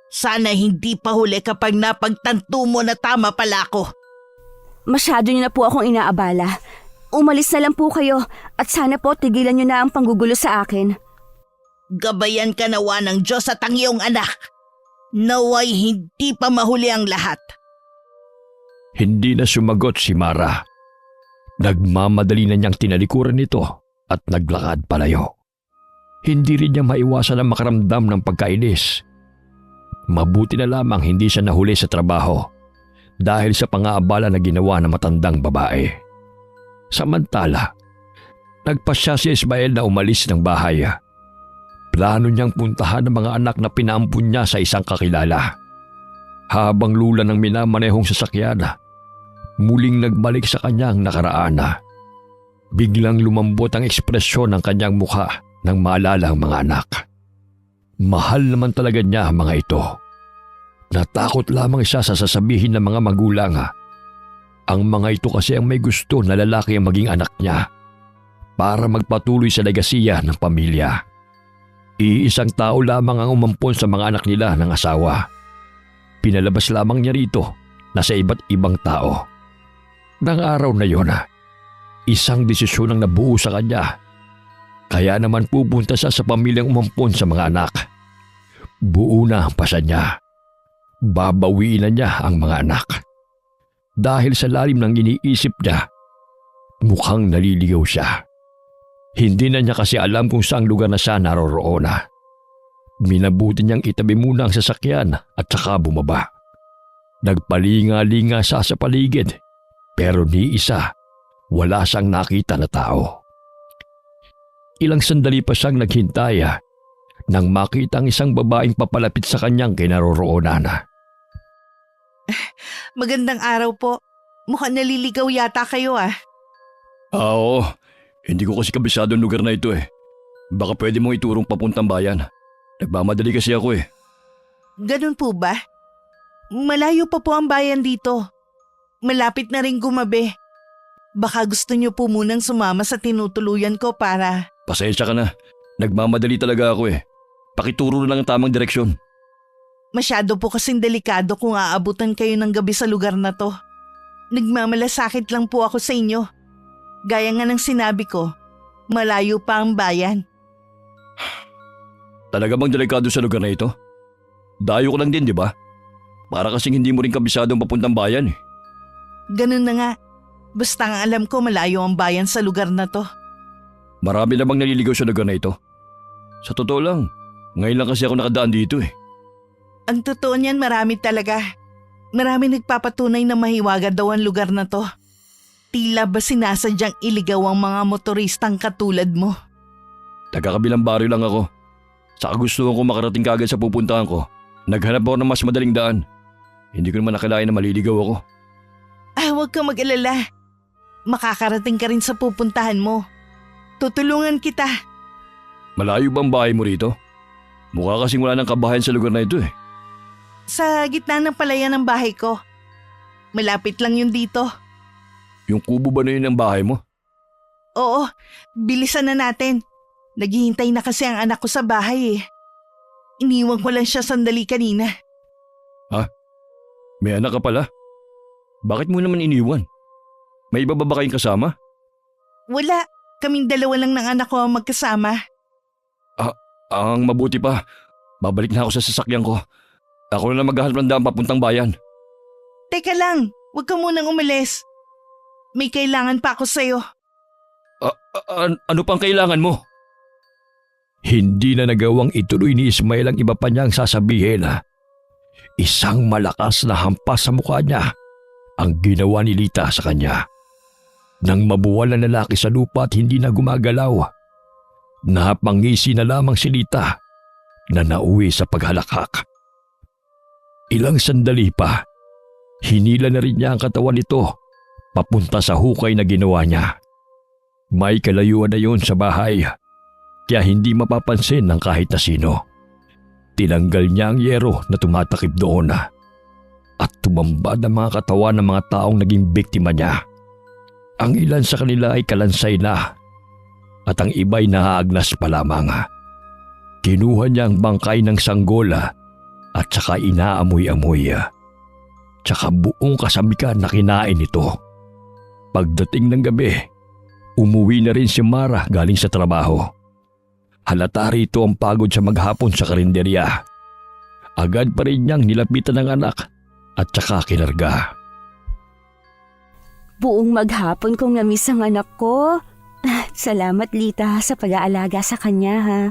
Sana hindi pa huli kapag napagtanto mo na tama pala ako. Masyado niyo na po akong inaabala. Umalis na lang po kayo at sana po tigilan niyo na ang panggugulo sa akin. Gabayan ka nawa ng Diyos at ang iyong anak. Naway hindi pa mahuli ang lahat. Hindi na sumagot si Mara. Nagmamadali na niyang tinalikuran nito at naglakad palayo. Hindi rin niya maiwasan ang makaramdam ng pagkainis. Mabuti na lamang hindi siya nahuli sa trabaho dahil sa pangaabala na ginawa ng matandang babae. Samantala, nagpasya si Ismael na umalis ng bahay. Plano niyang puntahan ang mga anak na pinaampun niya sa isang kakilala. Habang lula ng minamanehong sasakyan, muling nagbalik sa kanyang nakaraan. Biglang lumambot ang ekspresyon ng kanyang mukha nang maalala ang mga anak. Mahal naman talaga niya ang mga ito. Natakot lamang siya sa sasabihin ng mga magulang. Ang mga ito kasi ang may gusto na lalaki ang maging anak niya para magpatuloy sa legasiya ng pamilya. Iisang tao lamang ang umampon sa mga anak nila ng asawa. Pinalabas lamang niya rito na sa iba't ibang tao. Nang araw na yon, isang desisyon ang nabuo sa kanya. Kaya naman pupunta siya sa pamilyang umampon sa mga anak. Buo na ang pasa niya. Babawiin na niya ang mga anak. Dahil sa lalim ng iniisip niya, mukhang naliligaw siya. Hindi na niya kasi alam kung saang lugar na siya naroroon. Minabuti niyang itabi muna ang sasakyan at saka bumaba. Nagpalinga-linga siya sa paligid, pero ni isa, wala siyang nakita na tao. Ilang sandali pa siyang naghintay nang makita ang isang babaeng papalapit sa kanyang kinaroroonan. Magandang araw po. Mukhang naliligaw yata kayo Oo. Hindi ko kasi kabisado ang lugar na ito eh. Baka pwede mong iturong papuntang bayan. Nagmamadali kasi ako eh. Ganun po ba? Malayo pa po ang bayan dito. Malapit na rin gumabi. Baka gusto niyo po munang sumama sa tinutuluyan ko para… Pasensya ka na. Nagmamadali talaga ako eh. Pakituro na lang ang tamang direksyon. Masyado po kasing delikado kung aabutan kayo ng gabi sa lugar na to. Nagmamalasakit lang po ako sa inyo. Gaya nga ng sinabi ko, malayo pa ang bayan. Talaga bang delikado sa lugar na ito? Dayo ko lang din, di ba? Para kasing hindi mo rin kabisado ang papuntang bayan eh. Ganun na nga. Basta ang alam ko malayo ang bayan sa lugar na to. Marami na bang naliligaw sa lugar na ito? Sa totoo lang, ngayon lang kasi ako nakadaan dito eh. Ang totoo niyan marami talaga. Marami nagpapatunay na mahiwaga daw ang lugar na to. Tila ba sinasadyang iligaw ang mga motoristang katulad mo? Taga-kabilang baryo lang ako. Saka gusto ko makarating kagad sa pupuntahan ko. Naghanap ako ng mas madaling daan. Hindi ko naman nakalain na maliligaw ako. Huwag kang mag-alala. Makakarating ka rin sa pupuntahan mo. Tutulungan kita. Malayo ba ang bahay mo rito? Mukha kasing wala ng kabahayan sa lugar na ito eh. Sa gitna ng palayan ng bahay ko. Malapit lang yun dito. Yung kubo ba na yun ang bahay mo? Oo, bilisan na natin. Naghihintay na kasi ang anak ko sa bahay eh. Iniwan ko lang siya sandali kanina. May anak ka pala? Bakit mo naman iniwan? May iba ba kayong kasama? Wala, kaming dalawa lang ng anak ko ang magkasama. Ang mabuti pa. Babalik na ako sa sasakyan ko. Ako na lang maghahanap ng daan papuntang bayan. Teka lang, huwag ka munang umalis. May kailangan pa ako sa'yo. Ano pang kailangan mo? Hindi na nagawang ituloy ni Ismael ang iba pa niyang sasabihin. Isang malakas na hampas sa mukha niya ang ginawa ni Lita sa kanya. Nang mabuwal na lalaki sa lupa at hindi na gumagalaw, napangisi na lamang si Lita na nauwi sa paghalakak. Ilang sandali pa, hinila na rin niya ang katawan nito papunta sa hukay na ginawa niya. May kalayuan na yun sa bahay, kaya hindi mapapansin ng kahit na sino. Tinanggal niya ang yero na tumatakip doon at tumambad ang mga katawan ng mga taong naging biktima niya. Ang ilan sa kanila ay kalansay na at ang iba'y nahaagnas pa lamang. Kinuha niya ang bangkay ng sanggola at saka inaamoy-amoy. Tsaka buong kasabikan na kinain ito. Pagdating ng gabi, umuwi na rin si Mara galing sa trabaho. Halata rito ang pagod sa maghapon sa karinderya. Agad pa rin niyang nilapitan ng anak at saka kinarga. Buong maghapon kong namiss ang anak ko. Salamat, Lita, sa pag-aalaga sa kanya, ha?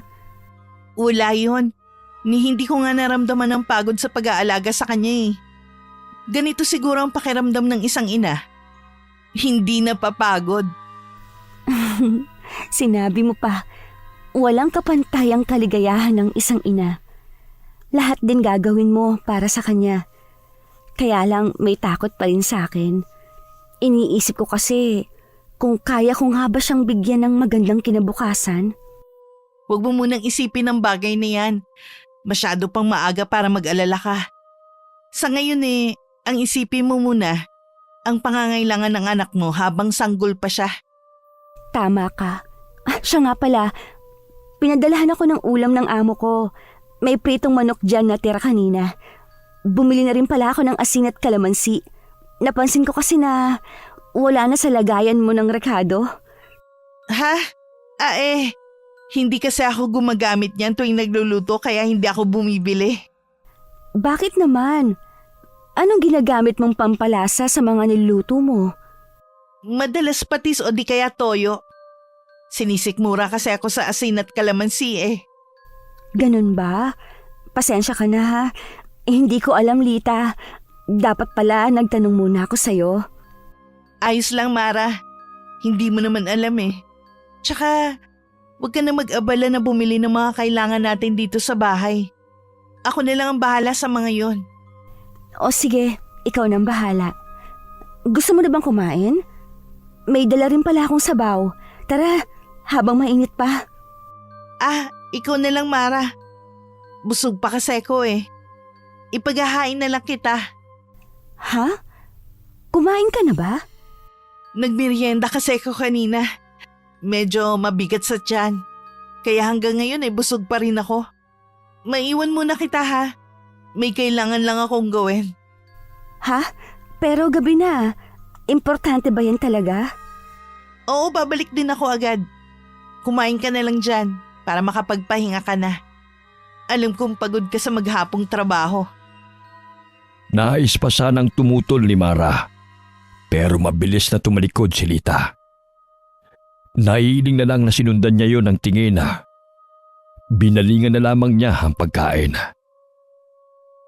Wala yun. Hindi ko nga naramdaman ang pagod sa pag-aalaga sa kanya eh. Ganito siguro ang pakiramdam ng isang ina. Hindi napapagod. Sinabi mo pa, walang kapantayang kaligayahan ng isang ina. Lahat din gagawin mo para sa kanya. Kaya lang may takot pa rin sa akin. Iniisip ko kasi kung kaya ko nga ba siyang bigyan ng magandang kinabukasan. Huwag mo munang isipin ang bagay na yan. Masyado pang maaga para mag-alala ka. Sa ngayon ang isipin mo muna ang pangangailangan ng anak mo habang sanggol pa siya. Tama ka. Siya nga pala, pinadalahan ako ng ulam ng amo ko. May pritong manok dyan na tira kanina. Bumili na rin pala ako ng asin at kalamansi. Napansin ko kasi na wala na sa lagayan mo ng rekado. Ha? Hindi kasi ako gumagamit niyan tuwing nagluluto kaya hindi ako bumibili. Bakit naman? Anong ginagamit mong pampalasa sa mga niluto mo? Madalas patis o di kaya toyo. Sinisikmura kasi ako sa asin at kalamansi eh. Ganun ba? Pasensya ka na ha. Hindi ko alam, Lita. Dapat pala nagtanong muna ako sa'yo. Ayos lang, Mara. Hindi mo naman alam eh. Tsaka, huwag ka na mag-abala na bumili ng mga kailangan natin dito sa bahay. Ako na lang ang bahala sa mga yon. O sige, ikaw nang bahala. Gusto mo na bang kumain? May dala rin pala akong sabaw. Tara, habang mainit pa. Ikaw na lang, Mara. Busog pa kasi ako eh. Ipaghahain na lang kita. Ha? Kumain ka na ba? Nagmerienda kasi ako kanina. Medyo mabigat sa tiyan. Kaya hanggang ngayon busog pa rin ako. Maiwan muna kita ha. May kailangan lang akong gawin. Ha? Pero gabi na. Importante ba yan talaga? Oo, babalik din ako agad. Kumain ka na lang dyan para makapagpahinga ka na. Alam kong pagod ka sa maghapong trabaho. Nais pa sanang tumutol ni Mara, pero mabilis na tumalikod si Lita. Naiiling na lang na sinundan niya yon ng tingin na binalingan na lamang niya ang pagkain.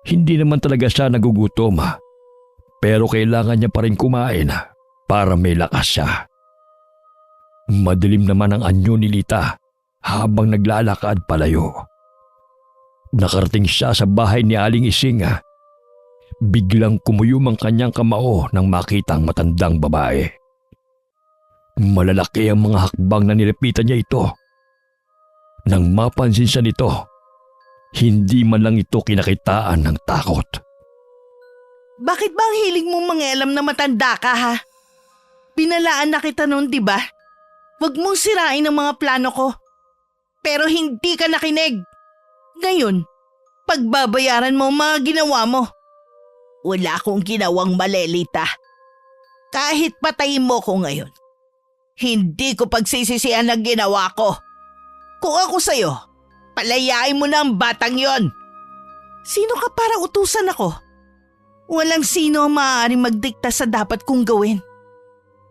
Hindi naman talaga siya nagugutom, pero kailangan niya pa rin kumain para may lakas siya. Madilim naman ang anyo ni Lita habang naglalakad palayo. Nakarating siya sa bahay ni Aling Ising. Biglang kumuyom ang kanyang kamao nang makitang matandang babae. Malalaki ang mga hakbang na nilapitan niya ito. Nang mapansin siya nito, hindi man lang ito kinakitaan ng takot. Bakit ba ang hiling mong mangialam na matanda ka ha? Pinalaan na kita noon, di ba? Huwag mong sirain ang mga plano ko. Pero hindi ka nakinig. Ngayon, pagbabayaran mo ang mga ginawa mo. Wala akong ginawang mali, Lita. Kahit patayin mo ko ngayon, hindi ko pagsisisihan ang ginawa ko. Kung ako sa'yo, palayain mo na ang batang yon. Sino ka para utusan ako? Walang sino ang maaaring magdikta sa dapat kong gawin.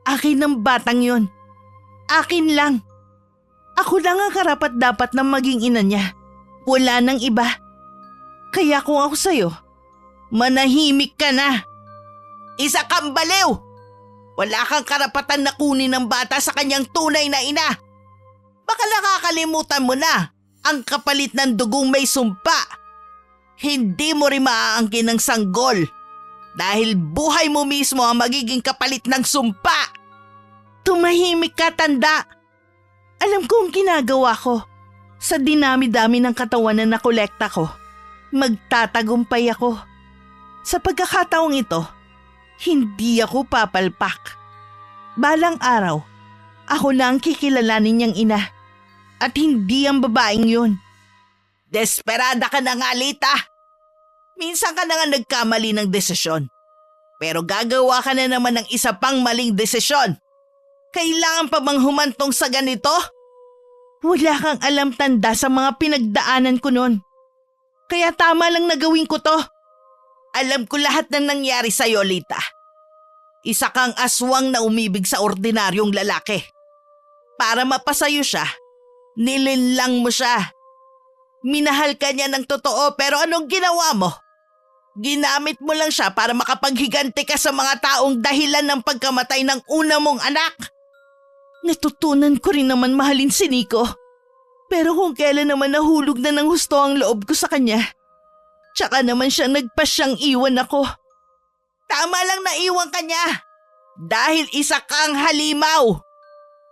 Akin ang batang yon. Akin lang. Ako lang ang karapat-dapat na maging ina niya. Wala nang iba. Kaya kung ako sa'yo, manahimik ka na. Isa kang baliw! Wala kang karapatan na kunin ng bata sa kanyang tunay na ina. Baka nakakalimutan mo na ang kapalit ng dugong may sumpa. Hindi mo rin maaangkin ng sanggol dahil buhay mo mismo ang magiging kapalit ng sumpa. Tumahimik ka, tanda. Alam ko ang ginagawa ko. Sa dinami-dami ng katawan na nakolekta ko, magtatagumpay ako. Sa pagkakataong ito, hindi ako papalpak. Balang araw, ako na ang kikilalanin niyang ina at hindi ang babaeng yun. Desperada ka na nga, Lita. Minsan ka na nga nagkamali ng desisyon. Pero gagawa ka na naman ng isa pang maling desisyon. Kailangan pa bang humantong sa ganito? Wala kang alam, tanda, sa mga pinagdaanan ko noon. Kaya tama lang na gawin ko to. Alam ko lahat ng nangyari sa'yo, Lita. Isa kang aswang na umibig sa ordinaryong lalaki. Para mapasayo siya, nilinlang mo siya. Minahal ka niya ng totoo pero anong ginawa mo? Ginamit mo lang siya para makapaghiganti ka sa mga taong dahilan ng pagkamatay ng una mong anak. Natutunan ko rin naman mahalin si Nico. Pero kung kailan naman nahulog na ng husto ang loob ko sa kanya, tsaka naman siya nagpasyang iwan ako. Tama lang na iwan ka niya. Dahil isa kang halimaw.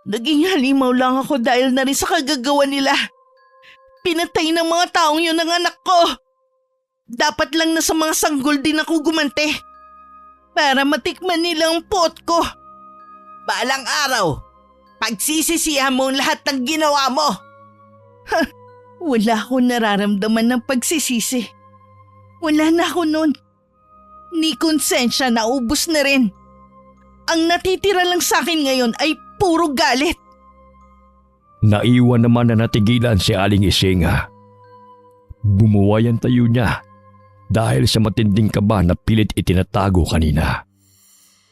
Naging halimaw lang ako dahil na rin sa kagagawa nila. Pinatay ng mga taong yun ang anak ko. Dapat lang na sa mga sanggol din ako gumante. Para matikman nila ang puot ko. Balang araw, pagsisisihan mo ang lahat ng ginawa mo. Wala akong nararamdaman ng pagsisisi. Wala na ako noon. Ni konsensya na ubos na rin. Ang natitira lang sa akin ngayon ay puro galit. Naiwan naman na natigilan si Aling Isinga. Bumuway ang tayo niya dahil sa matinding kaba na pilit itinatago kanina.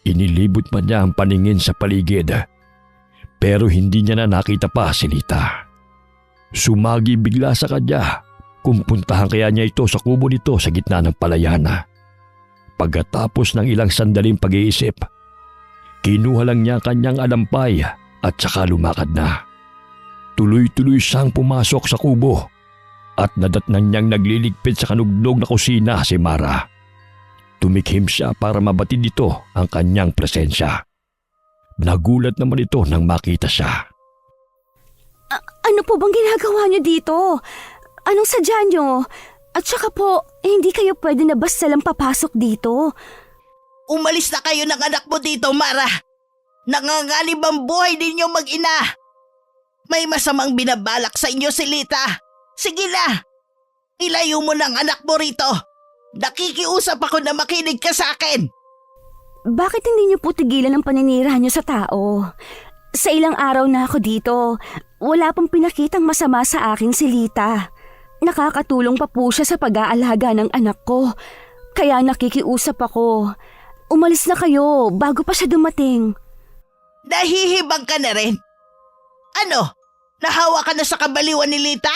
Inilibot man niya ang paningin sa paligid pero hindi niya na nakita pa si Lita. Sumagi bigla sa kanya kung puntahan kaya niya ito sa kubo nito sa gitna ng palayana. Pagkatapos ng ilang sandaling pag-iisip, kinuha lang niya kanyang alampay at saka lumakad na. Tuloy-tuloy siyang pumasok sa kubo at nadatnan niyang nagliligpit sa kanugnog na kusina si Mara. Tumikhim siya para mabatid dito ang kanyang presensya. Nagulat naman ito nang makita siya. Ano po bang ginagawa niyo dito? Anong sadya niyo? At saka po, hindi kayo pwede na basta lang papasok dito. Umalis na kayo ng anak mo dito, Mara. Nanganganib ang buhay ninyo mag-ina. May masamang binabalak sa inyo si Lita. Sige na, ilayo mo ng anak mo rito. Nakikiusap ako na makinig ka sa akin. Bakit hindi niyo po tigilan ang paninira niyo sa tao? Sa ilang araw na ako dito, wala pong pinakitang masama sa akin si Lita. Nakakatulong pa po siya sa pag-aalaga ng anak ko. Kaya nakikiusap ako. Umalis na kayo bago pa siya dumating. Nahihibang ka na rin. Ano? Nahawa ka na sa kabaliwan ni Lita?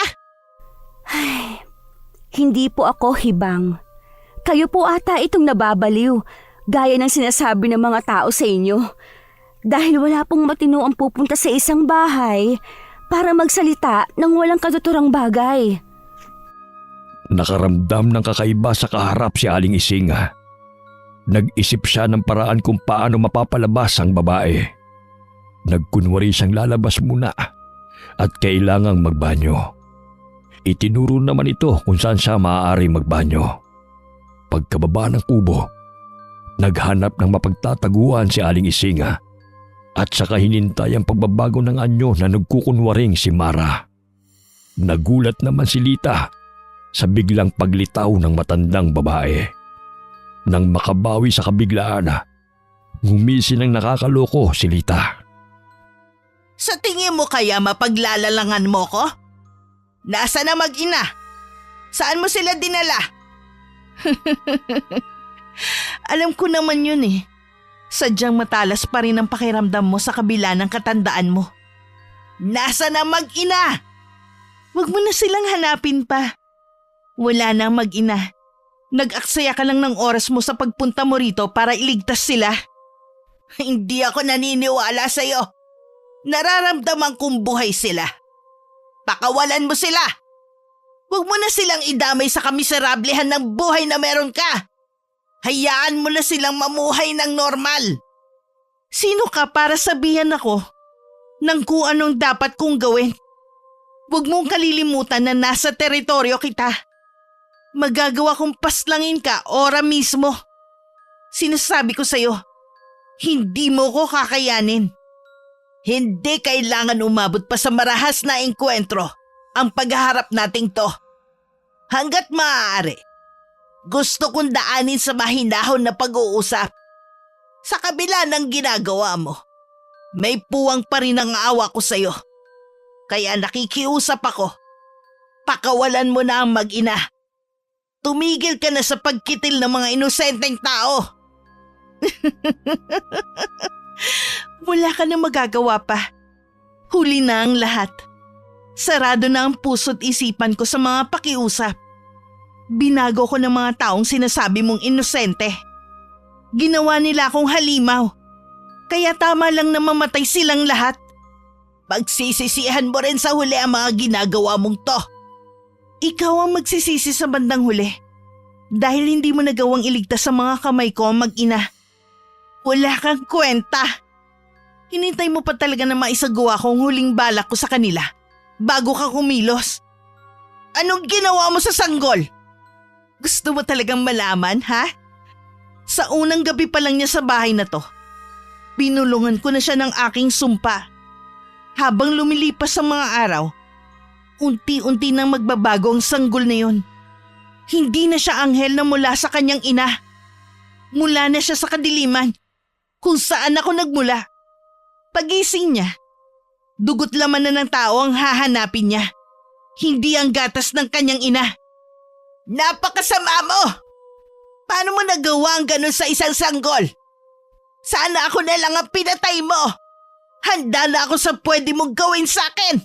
Ay, hindi po ako hibang. Kayo po ata itong nababaliw, gaya ng sinasabi ng mga tao sa inyo. Dahil wala pong matino ang pupunta sa isang bahay para magsalita ng walang katuturang bagay. Nakaramdam ng kakaiba sa kaharap si Aling Isinga. Nag-isip siya ng paraan kung paano mapapalabas ang babae. Nagkunwari siyang lalabas muna at kailangang magbanyo. Itinuro naman ito kung saan siya maaari magbanyo. Pagkababa ng kubo, naghanap ng mapagtataguan si Aling Isinga at saka hinintay ang pagbabago ng anyo na nagkukunwaring si Mara. Nagulat naman si Lita sa biglang paglitaw ng matandang babae. Nang makabawi sa kabiglaan, ngumisi ng nakakaloko si Lita. Sa tingin mo kaya mapaglalalangan mo ko? Nasa na mag-ina? Saan mo sila dinala? Alam ko naman yun eh. Sadyang matalas pa rin ang pakiramdam mo sa kabila ng katandaan mo. Nasa na mag-ina? Huwag mo na silang hanapin pa. Wala na mag-ina. Nag-aksaya ka lang ng oras mo sa pagpunta mo rito para iligtas sila. Hindi ako naniniwala sa'yo. Nararamdaman kong buhay sila. Pakawalan mo sila. Huwag mo na silang idamay sa kamiserablehan ng buhay na meron ka. Hayaan mo na silang mamuhay ng normal. Sino ka para sabihan ako ng kung anong dapat kong gawin? Huwag mong kalilimutan na nasa teritoryo kita. Magagawa kong paslangin ka ora mismo. Sinasabi ko sa'yo, hindi mo ko kakayanin. Hindi kailangan umabot pa sa marahas na engkwentro ang paghaharap nating to. Hanggat maaari, gusto kong daanin sa mahinahon na pag-uusap. Sa kabila ng ginagawa mo, may puwang pa rin ang awa ko sa'yo. Kaya nakikiusap ako. Pakawalan mo na ang mag-ina. Tumigil ka na sa pagkitil ng mga inosenteng tao. Wala ka na magagawa pa. Huli na ang lahat. Sarado na ang puso't isipan ko sa mga pakiusap. Binago ko ng mga taong sinasabi mong inosente. Ginawa nila akong halimaw. Kaya tama lang na mamatay silang lahat. Pagsisisihan mo rin sa huli ang mga ginagawa mong to. Ikaw ang magsisisi sa bandang huli. Dahil hindi mo nagawang iligtas sa mga kamay ko ang mag-ina. Wala kang kwenta. Hinintay mo pa talaga na maisagawa ko ang huling balak ko sa kanila bago ka kumilos. Anong ginawa mo sa sanggol? Gusto mo talagang malaman, ha? Sa unang gabi pa lang niya sa bahay na to, binulungan ko na siya ng aking sumpa. Habang lumilipas ang mga araw, unti-unti nang magbabago ang sanggol na yun. Hindi na siya anghel na mula sa kanyang ina. Mula na siya sa kadiliman, kung saan ako nagmula. Pagising niya, dugot laman na ng tao ang hahanapin niya. Hindi ang gatas ng kanyang ina. Napakasama mo! Paano mo nagawa ang ganun sa isang sanggol? Sana ako na lang ang pinatay mo. Handa na ako sa pwede mong gawin sa akin.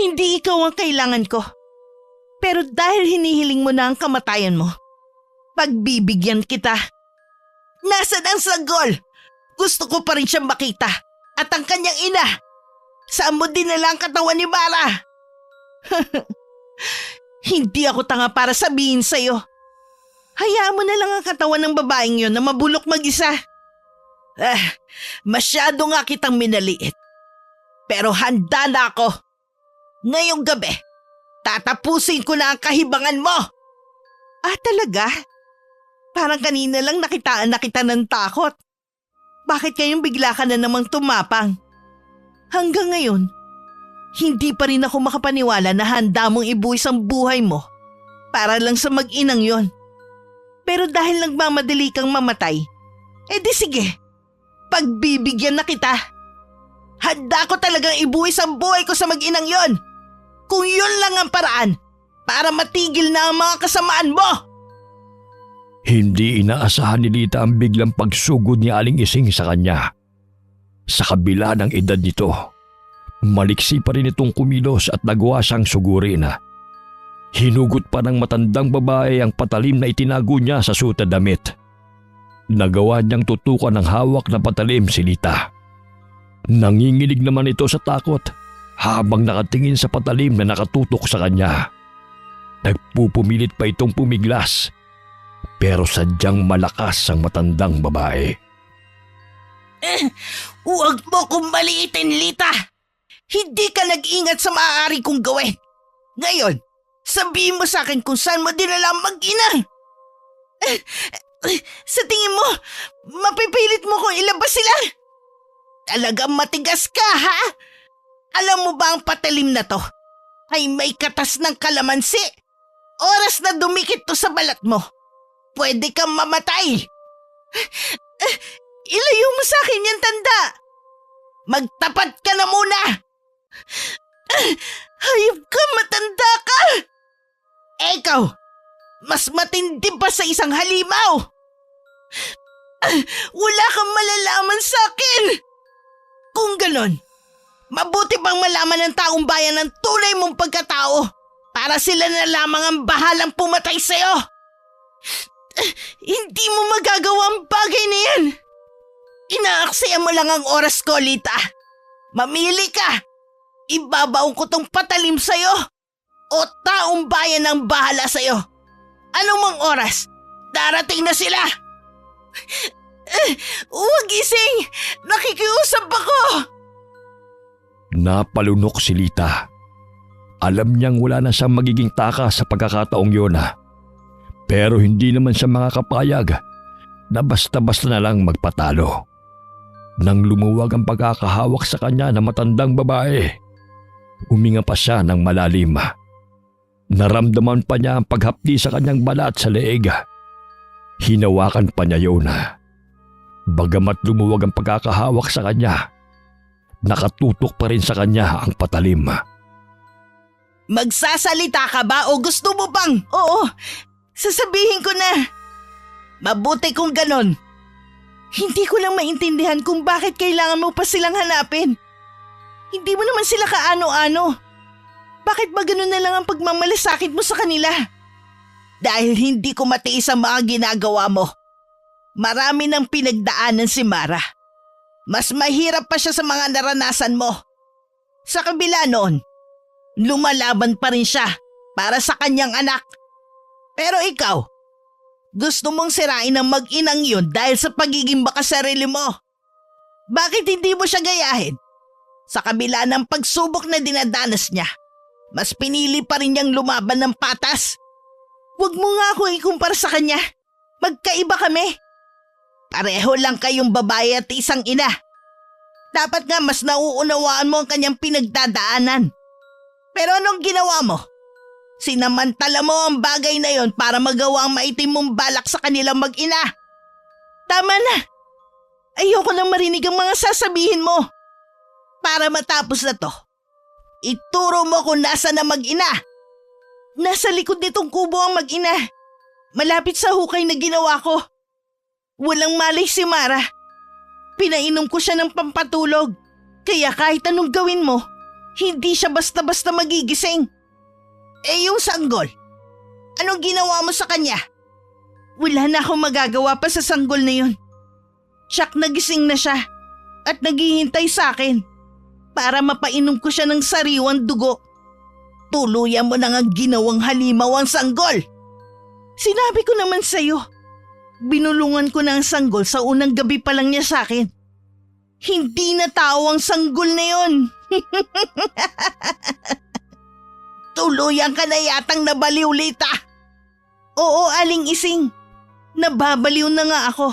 Hindi ikaw ang kailangan ko. Pero dahil hinihiling mo na ang kamatayan mo, pagbibigyan kita. Nasaan ang sanggol? Gusto ko pa rin siyang makita. At ang kanyang ina. Saan mo dinala ang katawan ni Mara? Hindi ako tanga para sabihin sa'yo. Hayaan mo na lang ang katawan ng babaeng yon na mabulok mag-isa. Masyado nga kitang minaliit. Pero handa na ako. Ngayong gabi, tatapusin ko na ang kahibangan mo. Talaga? Parang kanina lang nakitaan na kita ng takot. Bakit kayong bigla ka na namang tumapang? Hanggang ngayon, hindi pa rin ako makapaniwala na handa mong ibuwis ang buhay mo para lang sa mag-inang yon. Pero dahil nagmamadali kang mamatay, di sige, pagbibigyan na kita. Handa ko talagang ibuwis ang buhay ko sa mag-inang yon. Kung yun lang ang paraan para matigil na ang mga kasamaan mo. Hindi inaasahan ni Lita ang biglang pagsugod ni Aling Ising sa kanya. Sa kabila ng edad nito, maliksi pa rin itong kumilos at nagawa siyang sugurin. Hinugot pa ng matandang babae ang patalim na itinago niya sa suot na damit. Nagawa niyang tutukan ng hawak na patalim si Lita. Nanginginig naman ito sa takot habang nakatingin sa patalim na nakatutok sa kanya. Nagpupumilit pa itong pumiglas, pero sadyang malakas ang matandang babae. Huwag mo kong maliitin, Lita! Hindi ka nag-ingat sa maaari kong gawin. Ngayon, sabihin mo sa akin kung saan mo dinala ang mag-ina. Sa tingin mo, mapipilit mo kung ilabas sila? Talagang matigas ka, ha? Alam mo ba ang patalim na to ay may katas ng kalamansi? Oras na dumikit to sa balat mo, pwede kang mamatay. Ilayo mo sa akin yan, tanda. Magtapat ka na muna. Hayop ka, matanda ka. Ikaw, mas matindi pa sa isang halimaw. Wala kang malalaman sa akin. Kung ganon, mabuti pang malaman ng taong bayan ang tunay mong pagkatao para sila na lamang ang bahalang pumatay sa'yo. Hindi mo magagawa ang bagay na yan. Inaaksaya mo lang ang oras ko, Lita. Mamili ka. Ibabaon ko tong patalim sa'yo o taong bayan ang bahala sa'yo. Anong mang oras, darating na sila. Huwag Ising! Nakikiusap ako! Napalunok si Lita. Alam niyang wala na siyang magiging taka sa pagkakataong yun. Pero hindi naman siya makakapayag na basta-basta na lang magpatalo. Nang lumuwag ang pagkakahawak sa kanya ng matandang babae, huminga pa siya ng malalim. Naramdaman pa niya ang paghapdi sa kanyang balat sa leeg. Hinawakan pa niya yun. Bagamat lumuwag ang pagkakahawak sa kanya, nakatutok pa rin sa kanya ang patalim. Magsasalita ka ba o gusto mo bang? Oo, Sasabihin ko na. Mabuti kung ganon. Hindi ko lang maintindihan kung bakit kailangan mo pa silang hanapin. Hindi mo naman sila kaano-ano. Bakit ba ganun na lang ang pagmamalasakit mo sa kanila? Dahil hindi ko matiis ang mga ginagawa mo. Marami nang pinagdaanan si Mara. Mas mahirap pa siya sa mga naranasan mo. Sa kabila noon, lumalaban pa rin siya para sa kanyang anak. Pero ikaw, gusto mong sirain ang mag-inang yun dahil sa pagiging makasarili mo. Bakit hindi mo siya gayahin? Sa kabila ng pagsubok na dinadanas niya, mas pinili pa rin niyang lumaban ng patas. Huwag mo nga ako ikumpara sa kanya. Magkaiba kami. Pareho lang kayong babae at isang ina. Dapat nga mas nauunawaan mo ang kanyang pinagdadaanan. Pero anong ginawa mo? Sinamantala mo ang bagay na yon para magawa ang maitim mong balak sa kanilang mag-ina. Tama na. Ayoko nang marinig ang mga sasabihin mo. Para matapos na to, ituro mo kung nasa na mag-ina. Nasa likod nitong kubo ang mag-ina. Malapit sa hukay na ginawa ko. Walang malay si Mara. Pinainom ko siya ng pampatulog. Kaya kahit anong gawin mo, hindi siya basta-basta magigising. Eh yung sanggol, anong ginawa mo sa kanya? Wala na akong magagawa pa sa sanggol na yun. Siyak nagising na siya at naghihintay sa akin para mapainom ko siya ng sariwang dugo. Tuluyan mo nang ang ginawang halimaw ang sanggol. Sinabi ko naman sa'yo, binulungan ko na ang sanggol sa unang gabi pa lang niya sa akin. Hindi na tao ang sanggol na yun. Tuluyan ka na yatang nabaliw, Lita. Oo, Aling Ising. Nababaliw na nga ako.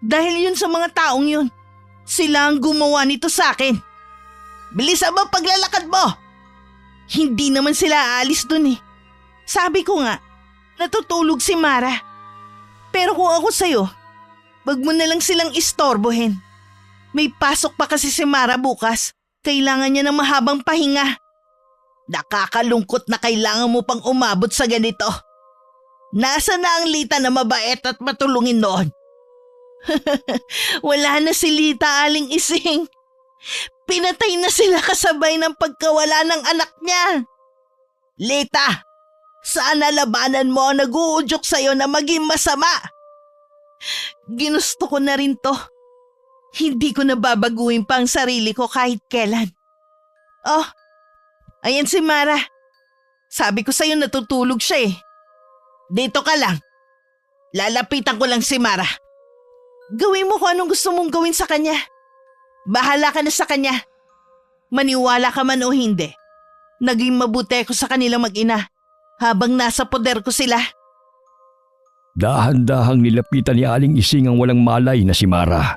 Dahil yun sa mga taong yun. Sila ang gumawa nito sa akin. Bilisan mo paglalakad mo. Hindi naman sila aalis dun eh. Sabi ko nga, natutulog si Mara. Pero kung ako sa'yo, wag mo na lang silang istorbohin. May pasok pa kasi si Mara bukas. Kailangan niya ng mahabang pahinga. Nakakalungkot na kailangan mo pang umabot sa ganito. Nasa na ang Lita na mabait at matulungin noon? Wala na si Lita, Aling Ising. Pinatay na sila kasabay ng pagkawala ng anak niya. Lita, sana labanan mo ang nag-uudyok sa'yo na maging masama. Ginusto ko na rin to. Hindi ko nababaguhin pa ang sarili ko kahit kailan. Oh, ayan si Mara. Sabi ko sa'yo natutulog siya eh. Dito ka lang. Lalapitan ko lang si Mara. Gawin mo kung anong gusto mong gawin sa kanya. Bahala ka na sa kanya. Maniwala ka man o hindi. Naging mabuti ko sa kanilang mag-ina habang nasa poder ko sila. Dahan-dahang nilapitan ni Aling Ising ang walang malay na si Mara.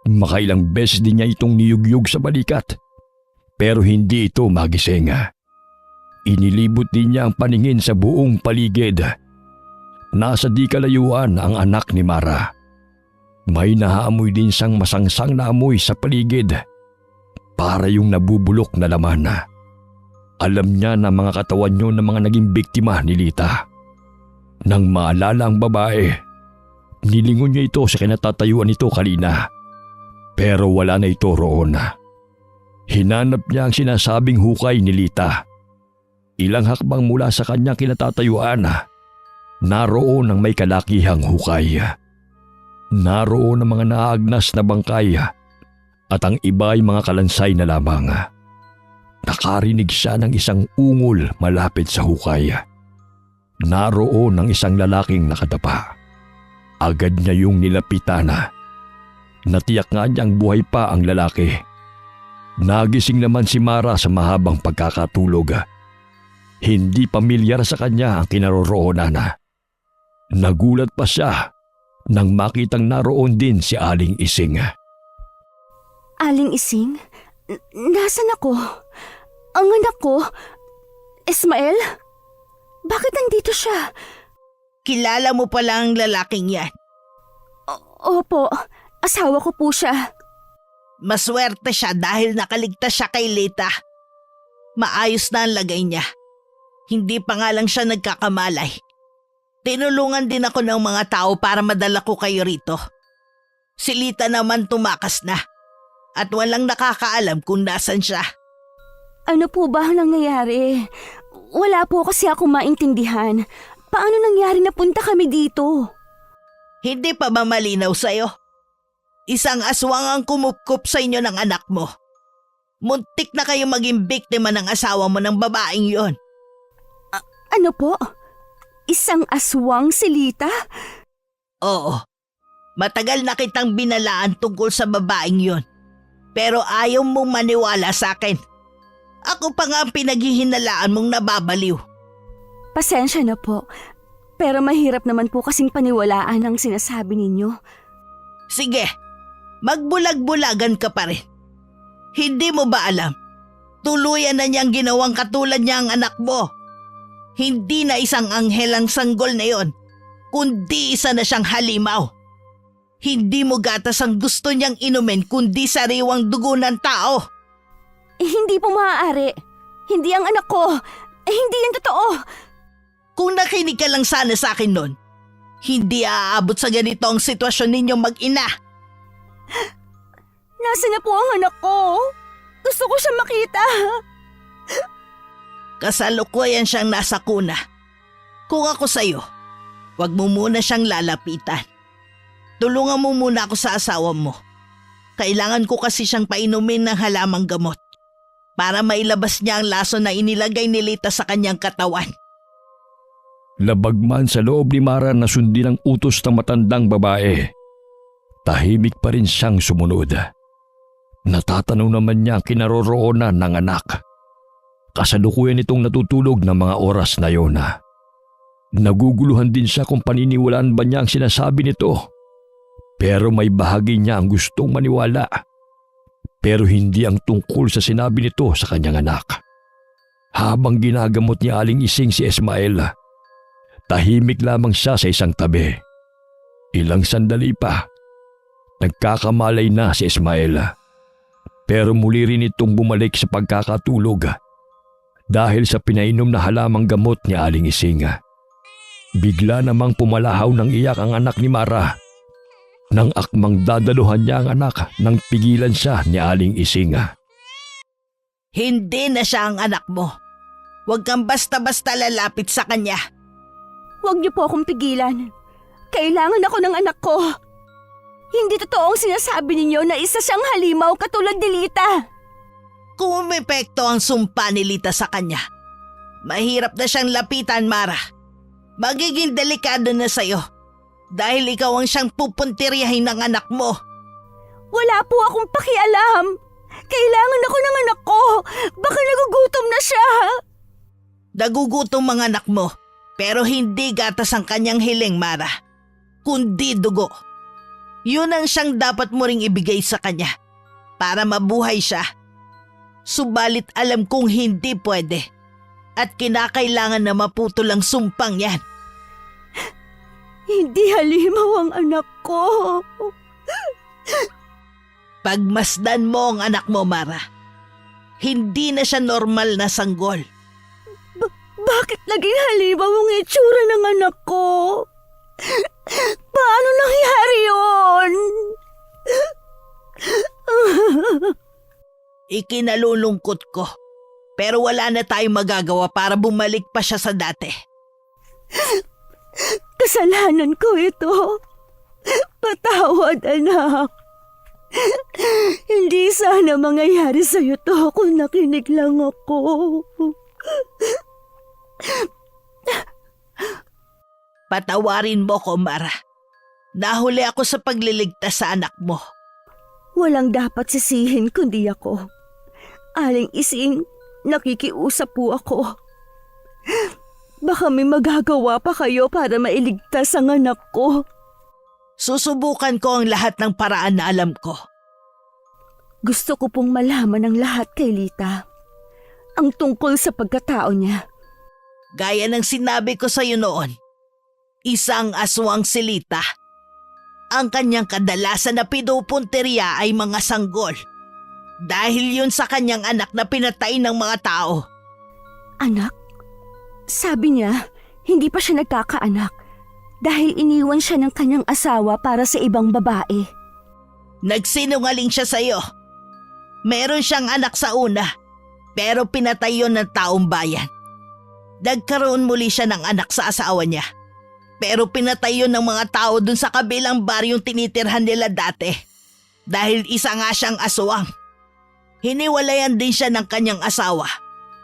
Makailang beses din niya itong niyugyug sa balikat. Pero hindi ito magising. Inilibot din niya ang paningin sa buong paligid. Nasa di kalayuan ang anak ni Mara. May nahaamoy din siyang masangsang na amoy sa paligid. Para yung nabubulok na laman. Alam niya na mga katawan yun ng mga naging biktima ni Lita. Nang maalala ang babae, nilingon niya ito sa kinatatayuan nito kanina. Pero wala na ito roon. Hinanap niya ang sinasabing hukay ni Lita. Ilang hakbang mula sa kanyang kinatatayuan, naroon ang may kalakihang hukay. Naroon ang mga naagnas na bangkay at ang iba ay mga kalansay na lamang. Nakarinig siya ng isang ungol malapit sa hukay. Naroon ang isang lalaking nakadapa. Agad niya yung nilapitan. Natiyak nga niyang buhay pa ang lalaki. Nagising naman si Mara sa mahabang pagkakatulog. Hindi pamilyar sa kanya ang kinaroroonan. Nagulat pa siya nang makitang naroon din si Aling Ising. Aling Ising? Nasaan ako? Ang anak ko? Ismael? Bakit nandito siya? Kilala mo pala ang lalaking yan. Opo, asawa ko po siya. Maswerte siya dahil nakaligtas siya kay Lita. Maayos na ang lagay niya. Hindi pa nga lang siya nagkakamalay. Tinulungan din ako ng mga tao para madala ko kayo rito. Si Lita naman tumakas na at walang nakakaalam kung nasan siya. Ano po ba ang nangyayari? Wala po kasi ako maintindihan. Paano nangyari na punta kami dito? Hindi pa ba malinaw sa'yo? Isang aswang ang kumupkup sa inyo ng anak mo. Muntik na kayo maging biktima ng asawa mo ng babaeng yon. Ano po? Isang aswang si Lita? Oo. Matagal na kitang binalaan tungkol sa babaeng yon. Pero ayaw mong maniwala sa akin. Ako pa nga ang pinaghihinalaan mong nababaliw. Pasensya na po. Pero mahirap naman po kasing paniwalaan ang sinasabi ninyo. Sige, magbulag-bulagan ka pa rin. Hindi mo ba alam? Tuluyan na niyang ginawang katulad niya ang anak mo. Hindi na isang anghel ang sanggol na yon, kundi isa na siyang halimaw. Hindi mo gatas ang gusto niyang inumin kundi sariwang dugo ng tao. Hindi po maaari. Hindi ang anak ko. Hindi yan totoo. Kung nakinig ka lang sana sa akin nun, hindi aabot sa ganito ang sitwasyon ninyong mag-ina. Nasaan na po ang anak ko? Gusto ko siya makita. Kasalukuyan siyang nasa kuna. Kung ako sa'yo, wag mo muna siyang lalapitan. Tulungan mo muna ako sa asawa mo. Kailangan ko kasi siyang painumin ng halamang gamot para mailabas niya ang lason na inilagay ni Lita sa kanyang katawan. Labag man sa loob ni Mara na sundin ang utos ng matandang babae, tahimik pa rin siyang sumunod. Natatanaw naman niya ang kinaroroonan ng anak. Kasalukuyan itong natutulog ng mga oras na yon. Naguguluhan din siya kung paniniwalaan ba niya ang sinasabi nito. Pero may bahagi niya ang gustong maniwala. Pero hindi ang tungkol sa sinabi nito sa kanyang anak. Habang ginagamot niya Aling Ising si Ismael, tahimik lamang siya sa isang tabi. Ilang sandali pa, nagkakamalay na si Ismael. Pero muli rin itong bumalik sa pagkakatulog dahil sa pinainom na halamang gamot ni Aling Ising. Bigla namang pumalahaw ng iyak ang anak ni Mara. Nang akmang dadaluhan niya ang anak nang pigilan siya ni Aling Ising. Hindi na siya ang anak mo. Huwag kang basta-basta lalapit sa kanya. Huwag niyo po akong pigilan. Kailangan ako ng anak ko. Hindi totoo ang sinasabi ninyo na isa siyang halimaw katulad ni Lita. Kung umepekto ang sumpa ni Lita sa kanya, mahirap na siyang lapitan, Mara. Magiging delikado na sa'yo dahil ikaw ang siyang pupuntiryahin ng anak mo. Wala po akong pakialam. Kailangan ako ng anak ko. Baka nagugutom na siya. Nagugutom mga anak mo, pero hindi gatas ang kanyang hiling, Mara, kundi dugo. Yun ang siyang dapat mo ring ibigay sa kanya para mabuhay siya. Subalit alam kong hindi pwede at kinakailangan na maputol ang sumpang yan. Hindi halimaw ang anak ko. Pagmasdan mo ang anak mo, Mara. Hindi na siya normal na sanggol. Bakit naging halimaw ang itsura ng anak ko? Paano nangyari yun? Ikinalulungkot ko. Pero wala na tayong magagawa para bumalik pa siya sa dati. Kasalanan ko ito. Patawad, anak. Hindi sana mangyayari sa'yo to kung nakinig lang ako. Patawarin mo ko, Mara. Nahuli ako sa pagliligtas sa anak mo. Walang dapat sisihin kundi ako. Aling Ising, nakikiusap po ako. Baka may magagawa pa kayo para mailigtas ang anak ko. Susubukan ko ang lahat ng paraan na alam ko. Gusto ko pong malaman ang lahat kay Lita. Ang tungkol sa pagkatao niya. Gaya ng sinabi ko sa iyo noon, isang aswang si Lita. Ang kanyang kadalasan na pinupunteriya ay mga sanggol. Dahil yun sa kanyang anak na pinatay ng mga tao. Anak? Sabi niya, hindi pa siya nagkakaanak. dahil iniwan siya ng kanyang asawa para sa ibang babae. Nagsinungaling siya sa'yo. Meron siyang anak sa una, pero pinatay yun ng taong bayan. Nagkaroon muli siya ng anak sa asawa niya, pero pinatay yun ng mga tao dun sa kabilang baryong tinitirhan nila dati. Dahil isa nga siyang aswang. Hiniwalayan din siya ng kanyang asawa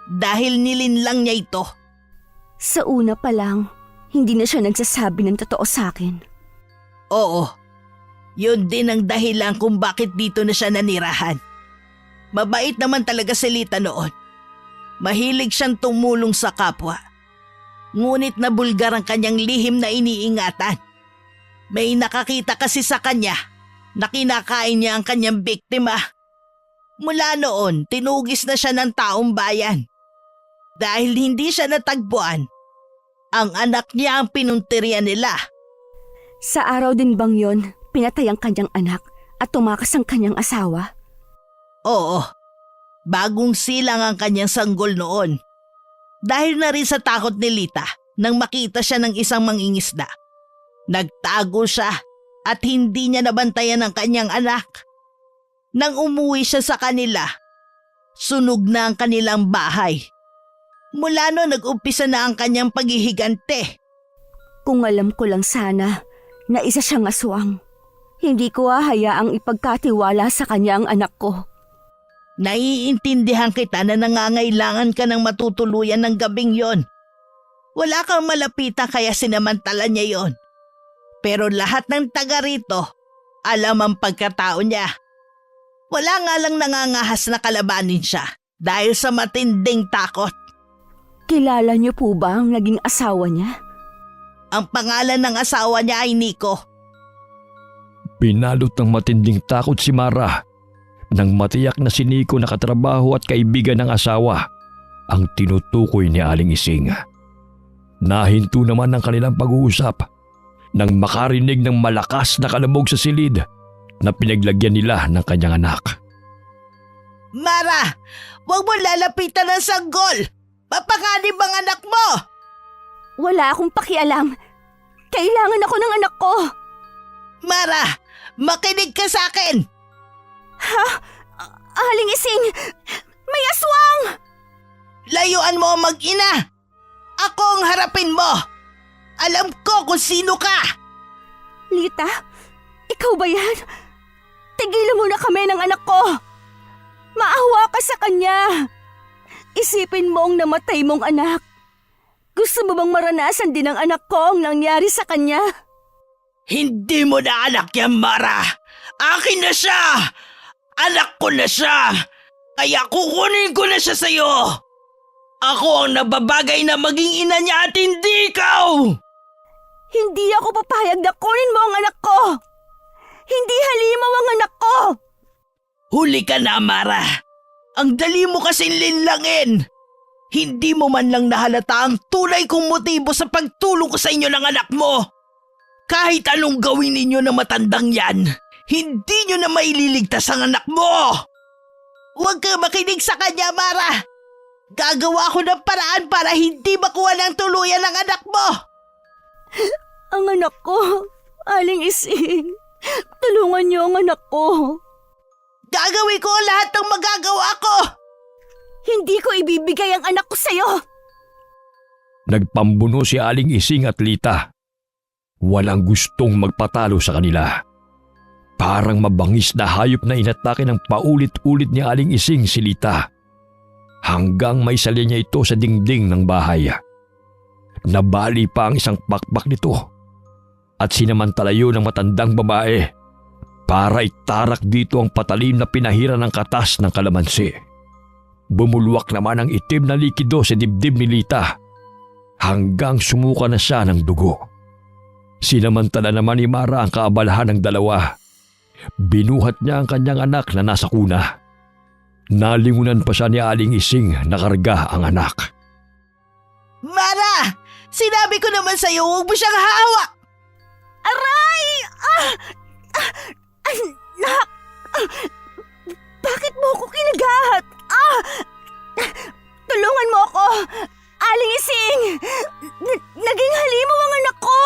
dahil nilinlang niya ito. Sa una pa lang, hindi na siya nagsasabi ng totoo sa akin. Oo, yun din ang dahilan kung bakit dito na siya nanirahan. Mabait naman talaga si Lita noon. Mahilig siyang tumulong sa kapwa. Ngunit nabulgar ang kanyang lihim na iniingatan. May nakakita kasi sa kanya na kinakain niya ang kanyang biktima. Mula noon, tinugis na siya ng taong bayan. Dahil hindi siya natagpuan, ang anak niya ang pinuntirya nila. Sa araw din bang yon, pinatay ang kanyang anak at tumakas ang kanyang asawa? Oo, bagong silang ang kanyang sanggol noon. Dahil na rin sa takot ni Lita nang makita siya ng isang mangingisda. Nagtago siya at hindi niya nabantayan ang kanyang anak. Nang umuwi siya sa kanila, sunog na ang kanilang bahay. Mula noon nag-umpisa na ang kanyang paghihigante. Kung alam ko lang sana na isa siyang aswang, hindi ko hahayaang ipagkatiwala sa kanya ang anak ko. Naiintindihan kita na nangangailangan ka ng matutuluyan ng gabing yon. Wala kang malapitan kaya sinamantala niya yon. Pero lahat ng taga rito, alam ang pagkatao niya. Wala nga lang nangangahas na kalabanin siya dahil sa matinding takot. Kilala niyo po ba ang naging asawa niya? Ang pangalan ng asawa niya ay Nico. Pinalot ng matinding takot si Mara nang matiyak na si Nico na katrabaho at kaibigan ng asawa ang tinutukoy ni Aling Ising. Nahinto naman ang kanilang pag-uusap nang makarinig ng malakas na kalabog sa silid na pinaglagyan nila ng kanyang anak. Mara, huwag mo lalapitan ng sanggol! Papakanib ang anak mo! Wala akong pakialam. Kailangan ako ng anak ko. Mara, makinig ka sa akin! Ha? Aling Ising, may aswang! Layuan mo ang mag-ina! Ako ang harapin mo! Alam ko kung sino ka! Lita, ikaw ba yan? Tigilan mo na kami ng anak ko. Maawa ka sa kanya. Isipin mo ang namatay mong anak. Gusto mo bang maranasan din ng anak ko ang nangyari sa kanya? Hindi mo na anak yan, Mara! Akin na siya! Anak ko na siya! Kaya kukunin ko na siya sa'yo! Ako ang nababagay na maging ina niya at hindi ikaw! Hindi ako papayag na kunin mo ang anak ko! Hindi halimaw ang anak ko! Huli ka na, Mara! Ang dali mo kasing linlangin! Hindi mo man lang nahalata ang tunay kong motibo sa pagtulong ko sa inyo ng anak mo! Kahit anong gawin ninyo na matandang yan, hindi nyo na maililigtas ang anak mo! Huwag ka makinig sa kanya, Mara! Gagawa ko ng paraan para hindi makuha ng tuluyan ng anak mo! Ang anak ko, Aling Ising. Tulungan niyo ang anak ko. Gagawin ko lahat ng magagawa ko! Hindi ko ibibigay ang anak ko sa'yo. Nagpambuno si Aling Ising at Lita. Walang gustong magpatalo sa kanila. Parang mabangis na hayop na inatake ng paulit-ulit ni Aling Ising si Lita. Hanggang may sali niya ito sa dingding ng bahay. Nabali pa ang isang pakpak nito at sinamantalayo ng matandang babae para itarak dito ang patalim na pinahira ng katas ng kalamansi. Bumulwak naman ang itim na likido sa dibdib ni Lita hanggang sumuka na siya ng dugo. Sinamantala naman ni Mara ang kaabalahan ng dalawa. Binuhat niya ang kanyang anak na nasa kuna. Nalingunan pa siya ni Aling Ising na karga ang anak. Mara! Sinabi ko naman sa'yo, huwag mo siyang hawak! Aray! Anak! Bakit mo ako kinagat? Tulungan mo ako! Aling Ising! Naging halimaw ang anak ko!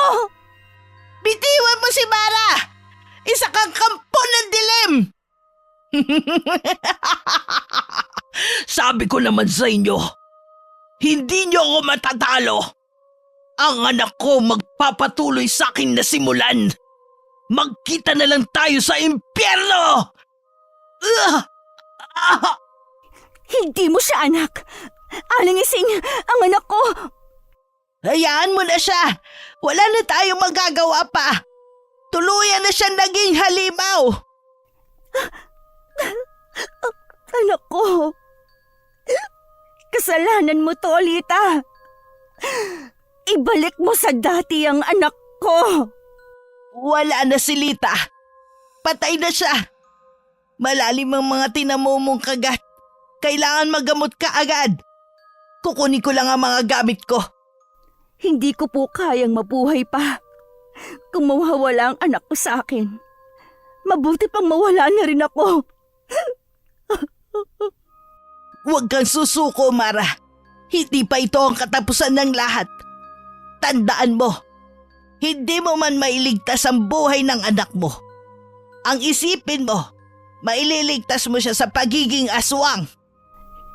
Sinasabi ko naman sa inyo, hindi niyo ako matatalo. Ang anak ko magpapatuloy sa akin na simulan. Magkita na lang tayo sa impyerno! Hindi mo siya anak. Aling Ising, ang anak ko. Hayaan mo na siya. Wala na tayong magagawa pa. Tuluyan na siya naging halimaw. Anak ko. Kasalanan mo to, Lita. Ibalik mo sa dati ang anak ko. Wala na si Lita. Patay na siya. Malalim ang mga tinamumong kagat. Kailangan magamot ka agad. Kukunin ko lang ang mga gamit ko. Hindi ko po kayang mabuhay pa. Kung mawawala ang anak ko sa akin, mabuti pang mawala na rin ako. Huwag kang susuko, Mara. Hindi pa ito ang katapusan ng lahat. Tandaan mo, hindi mo man mailigtas ang buhay ng anak mo. Ang isipin mo, maililigtas mo siya sa pagiging aswang.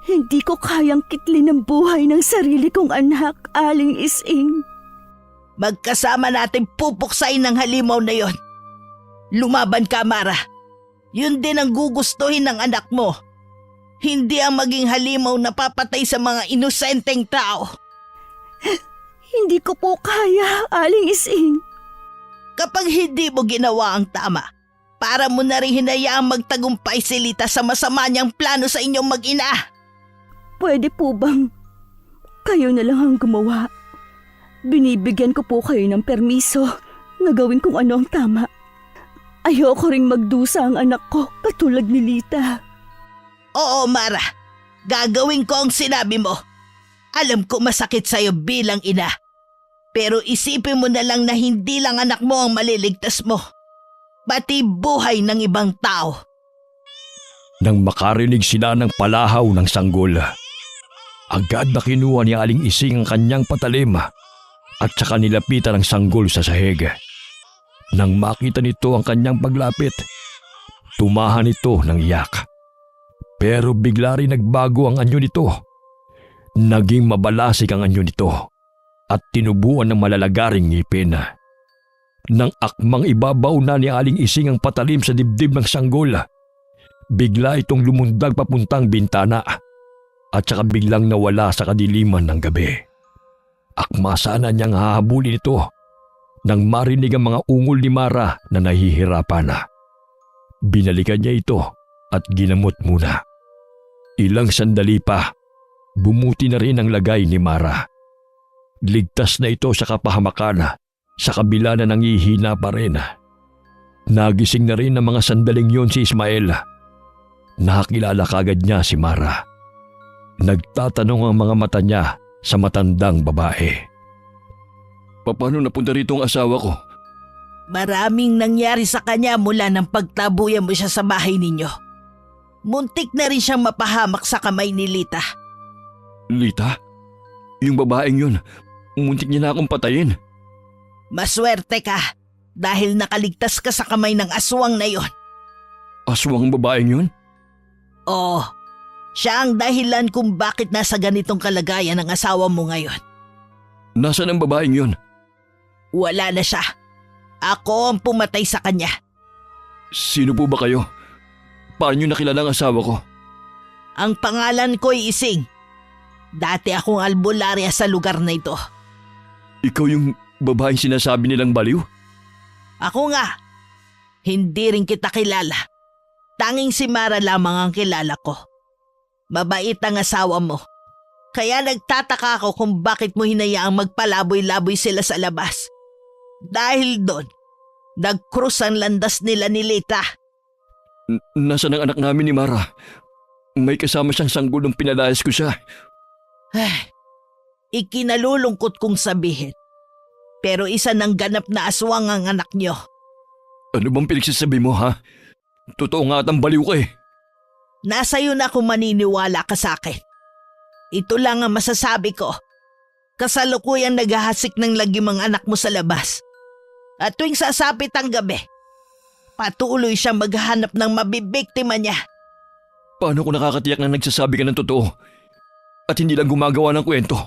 Hindi ko kayang kitlin ang buhay ng sarili kong anak, Aling Ising. Magkasama natin pupuksain ng halimaw na yon. Lumaban ka, Mara. Yun din ang gugustuhin ng anak mo. Hindi ang maging halimaw na papatay sa mga inosenteng tao. Hindi ko po kaya, Aling Ising. Kapag hindi mo ginawa ang tama, para mo na rin hinayaang magtagumpay si Lita sa masama niyang plano sa inyong mag-ina. Pwede po bang kayo na lang ang gumawa? Binibigyan ko po kayo ng permiso na gawin kung ano ang tama. Ayoko ring magdusa ang anak ko katulad ni Lita. Oo, Mara. Gagawin ko ang sinabi mo. Alam ko masakit sa'yo bilang ina. Pero isipin mo na lang na hindi lang anak mo ang maliligtas mo. Pati buhay ng ibang tao. Nang makarinig sila ng palahaw ng sanggol, agad na kinuha ni Aling Ising ang kanyang patalim at saka nilapitan ang sanggol sa sahig. Nang makita nito ang kanyang paglapit, tumahan ito ng iyak. Pero bigla rin nagbago ang anyo nito. Naging mabalasik ang anyo nito at tinubuan ng malalagaring ngipin. Nang akmang ibabaw na ni Aling Ising ang patalim sa dibdib ng sanggol, bigla itong lumundag papuntang bintana at saka biglang nawala sa kadiliman ng gabi. Akma sana niyang hahabulin ito nang marinig ang mga ungol ni Mara na nahihirapan. Binalikan niya ito at ginamot muna. Ilang sandali pa, bumuti na rin ang lagay ni Mara. Ligtas na ito sa kapahamakan sa kabila na nangihina pa rin. Nagising na rin ng mga sandaling yon si Ismael. Nakakilala kagad niya si Mara. Nagtatanong ang mga mata niya sa matandang babae. Paano napunta rito ang asawa ko? Maraming nangyari sa kanya mula nang pagtabuyan mo siya sa bahay ninyo. Muntik na rin siyang mapahamak sa kamay ni Lita. Lita? Yung babaeng yun, muntik niya na akong patayin. Maswerte ka dahil nakaligtas ka sa kamay ng aswang na yon. Aswang ang babaeng yun? Oo, siya ang dahilan kung bakit nasa ganitong kalagayan ang asawa mo ngayon. Nasaan ang babaeng yun? Wala na siya. Ako ang pumatay sa kanya. Sino po ba kayo? Paano niyo nakilala ang asawa ko? Ang pangalan ko'y Ising. Dati akong albularya sa lugar na ito. Ikaw yung babaeng sinasabi nilang baliw? Ako nga. Hindi rin kita kilala. Tanging si Mara lamang ang kilala ko. Mabait ang asawa mo. Kaya nagtataka ako kung bakit mo hinayaang magpalaboy-laboy sila sa labas. Dahil doon, nag-cross ang landas nila ni Lita. Nasaan ang anak namin ni Mara? May kasama siyang sanggol nung pinalayas ko siya. Ikinalulungkot kong sabihin. Pero isa ng ganap na aswang ang anak niyo. Ano bang pinagsasabi mo, ha? Totoo nga atang baliw ka eh. Nasa iyo na kung maniniwala ka sa akin. Ito lang ang masasabi ko. Kasalukuyang naghahasik ng lagim ang anak mo sa labas. At tuwing sasapit ang gabi, patuloy siyang maghahanap ng mabibiktima niya. Paano ko nakakatiyak na nagsasabi ka ng totoo at hindi lang gumagawa ng kwento?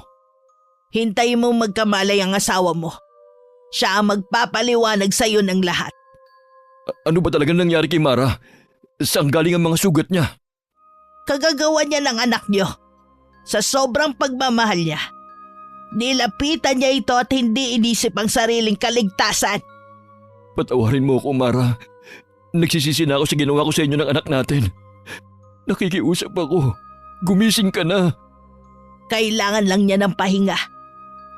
Hintayin mo magkamalay ang asawa mo. Siya ang magpapaliwanag sa iyo ng lahat. Ano ba talagang nangyari kay Mara? Saan galing ang mga sugat niya? Kagagawa niya ng anak niyo. Sa sobrang pagmamahal niya. Nilapitan niya ito at hindi inisip ang sariling kaligtasan. Patawarin mo ako, Mara. Nagsisisi na ako sa ginawa ko sa inyo ng anak natin. Nakikiusap ako. Gumising ka na. Kailangan lang niya ng pahinga.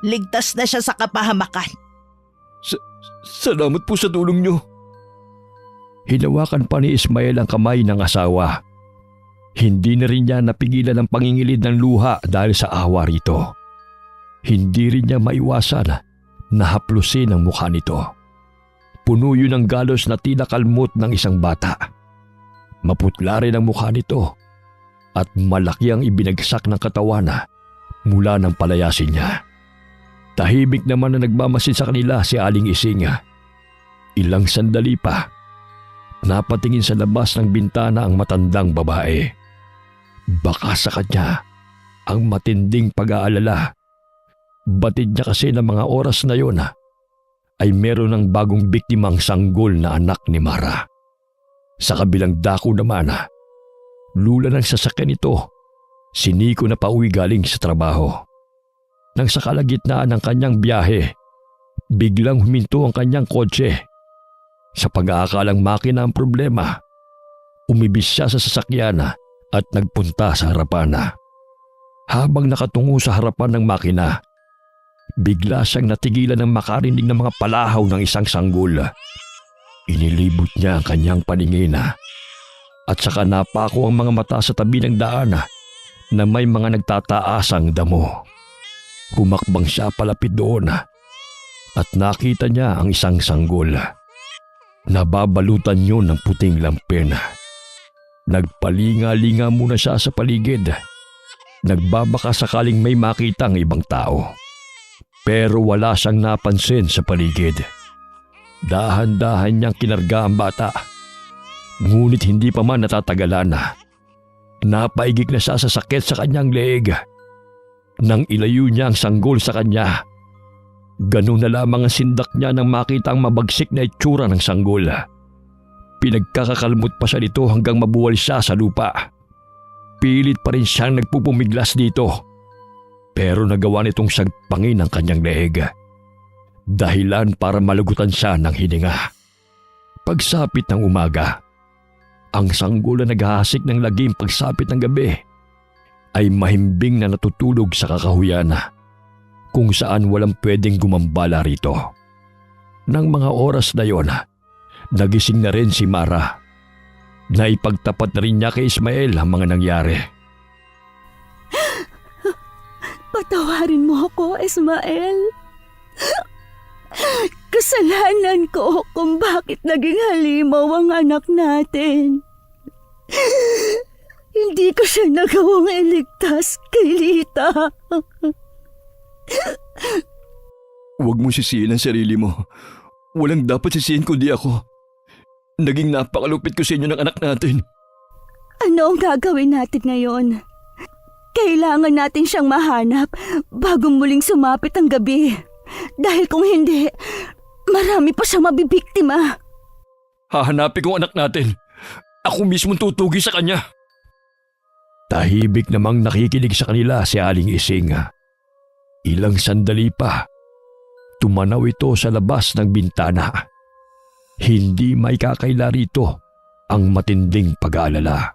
Ligtas na siya sa kapahamakan. Salamat po sa tulong niyo. Hinawakan pa ni Ismael ang kamay ng asawa. Hindi na rin niya napigilan ang pangingilid ng luha dahil sa awa rito. Hindi rin niya maiwasan na haplusin ang mukha nito. Puno yun ng galos na tila kalmot ng isang bata. Maputla rin ang mukha nito at malaki ang ibinagsak ng katawan mula ng palayasin niya. Tahimik naman na nagmamasid sa kanila si Aling Ising. Ilang sandali pa, napatingin sa labas ng bintana ang matandang babae. Baka sa kanya ang matinding pag-aalala. Batid niya kasi ng mga oras na yun ay meron ng bagong biktimang sanggol na anak ni Mara. Sa kabilang dako naman, lula ng sasakyan nito, si Nico na pauwi galing sa trabaho. Nang sa kalagitnaan ng kanyang biyahe, biglang huminto ang kanyang kotse. Sa pag-aakalang makina ang problema, umibis siya sa sasakyan at nagpunta sa harapan. Habang nakatungo sa harapan ng makina, bigla siyang natigilan ng makarinig ng mga palahaw ng isang sanggol. Inilibot niya ang kanyang paningin at saka napako ang mga mata sa tabi ng daan na may mga nagtataasang damo. Humakbang siya palapit doon at nakita niya ang isang sanggol. Nababalutan yun ng puting lampin. Nagpalinga-linga muna siya sa paligid. Nagbabaka sakaling may makita ang ibang tao. Pero wala siyang napansin sa paligid. Dahan-dahan niyang kinarga ang bata. Ngunit hindi pa man natatagalan. Napaigik na siya sa sakit sa kanyang leeg. Nang ilayo niya ang sanggol sa kanya, ganun na lamang ang sindak niya nang makita ang mabagsik na itsura ng sanggol. Pinagkakakalmot pa siya dito hanggang mabuwal siya sa lupa. Pilit pa rin siyang nagpupumiglas dito. Pero nagawa nitong sagpangin ang kanyang leeg. Dahilan para malagutan siya ng hininga. Pagsapit ng umaga, ang sanggol na naghahasik ng lagim pagsapit ng gabi ay mahimbing na natutulog sa kakahuyan kung saan walang pwedeng gumambala rito. Nang mga oras na yon, nagising na rin si Mara. Naipagtapat na rin niya kay Ismael ang mga nangyari. Patawarin mo ako, Ismael. Kasalanan ko kung bakit naging halimaw ang anak natin. Hindi ko siya nagawang iligtas kay Lita. Huwag mo sisihin ang sarili mo. Walang dapat sisihin kundi ako. Naging napakalupit ko sa inyo ng anak natin. Ano ang gagawin natin ngayon? Kailangan natin siyang mahanap bago muling sumapit ang gabi. Dahil kung hindi, marami pa siyang mabibiktima. Hahanapin ko ang anak natin. Ako mismo tutugi sa kanya. Tahimik namang nakikinig sa kanila si Aling Ising. Ilang sandali pa, tumanaw ito sa labas ng bintana. Hindi may kakaila rito ang matinding pag-aalala.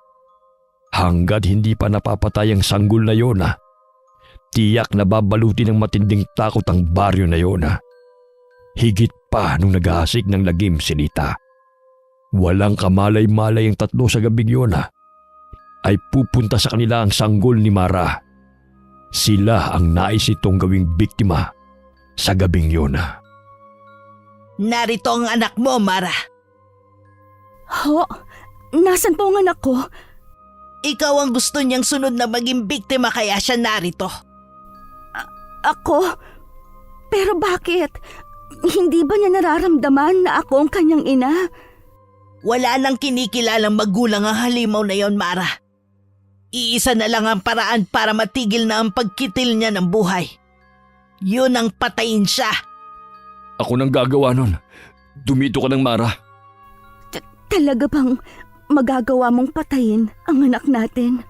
Hanggat hindi pa napapatay ang sanggol na yon, tiyak na babalutin ng matinding takot ang baryo na yon. Higit pa nung naghahasik ng lagim si Lita. Walang kamalay-malay ang tatlo sa gabing yon ay pupunta sa kanila ang sanggol ni Mara. Sila ang nais itong gawing biktima sa gabing yon. Narito ang anak mo, Mara. Ho? Nasaan po ang anak ko? Ikaw ang gusto niyang sunod na maging biktima kaya siya narito. Ako? Pero bakit? Hindi ba niya nararamdaman na ako ang kanyang ina? Wala nang kinikilalang magulang ang halimaw na yon, Mara. Iisa na lang ang paraan para matigil na ang pagkitil niya ng buhay. Yun ang patayin siya. Ako nang gagawa nun. Dumito ka ng Mara. Talaga bang magagawa mong patayin ang anak natin?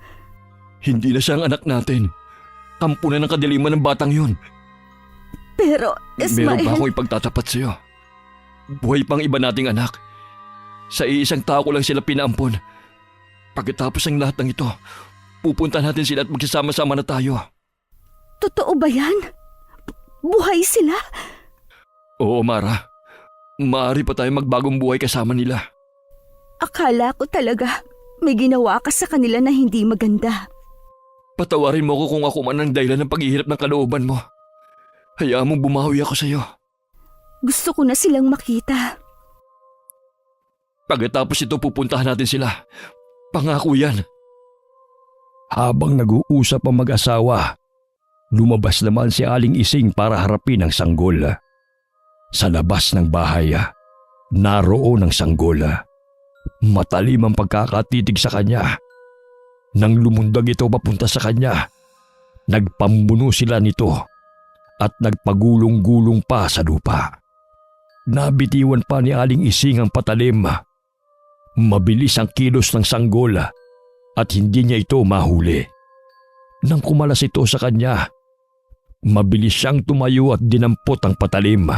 Hindi na siya ang anak natin. Kampo na ng kadiliman ng batang yun. Pero, Meron Ismael, pa akong ipagtatapat sa'yo. Buhay pang iba nating anak. Sa iisang tao ko lang sila pinaampon. Pagkatapos ng lahat ng ito, pupunta natin sila at magsasama-sama na tayo. totoo ba yan? Buhay sila? Oo, Mara. Maaari pa tayo magbagong buhay kasama nila. Akala ko talaga may ginawa ka sa kanila na hindi maganda. Patawarin mo ko kung ako man ang dahilan ng paghihirap ng kalooban mo. Hayaan mong bumawi ako sa'yo. Gusto ko na silang makita. Pagkatapos ito, pupuntahan natin sila. Pangako yan. Habang nag-uusap ang mag-asawa, lumabas naman si Aling Ising para harapin ang sanggol. Sa labas ng bahay, naroon ang sanggol. Matalim ang pagkakatitig sa kanya. Nang lumundag ito papunta sa kanya, nagpambuno sila nito at nagpagulong-gulong pa sa lupa. Nabitiwan pa ni Aling Ising ang patalim. Mabilis ang kilos ng sanggol at hindi niya ito mahuli. Nang kumalas ito sa kanya, mabilis siyang tumayo at dinampot ang patalim.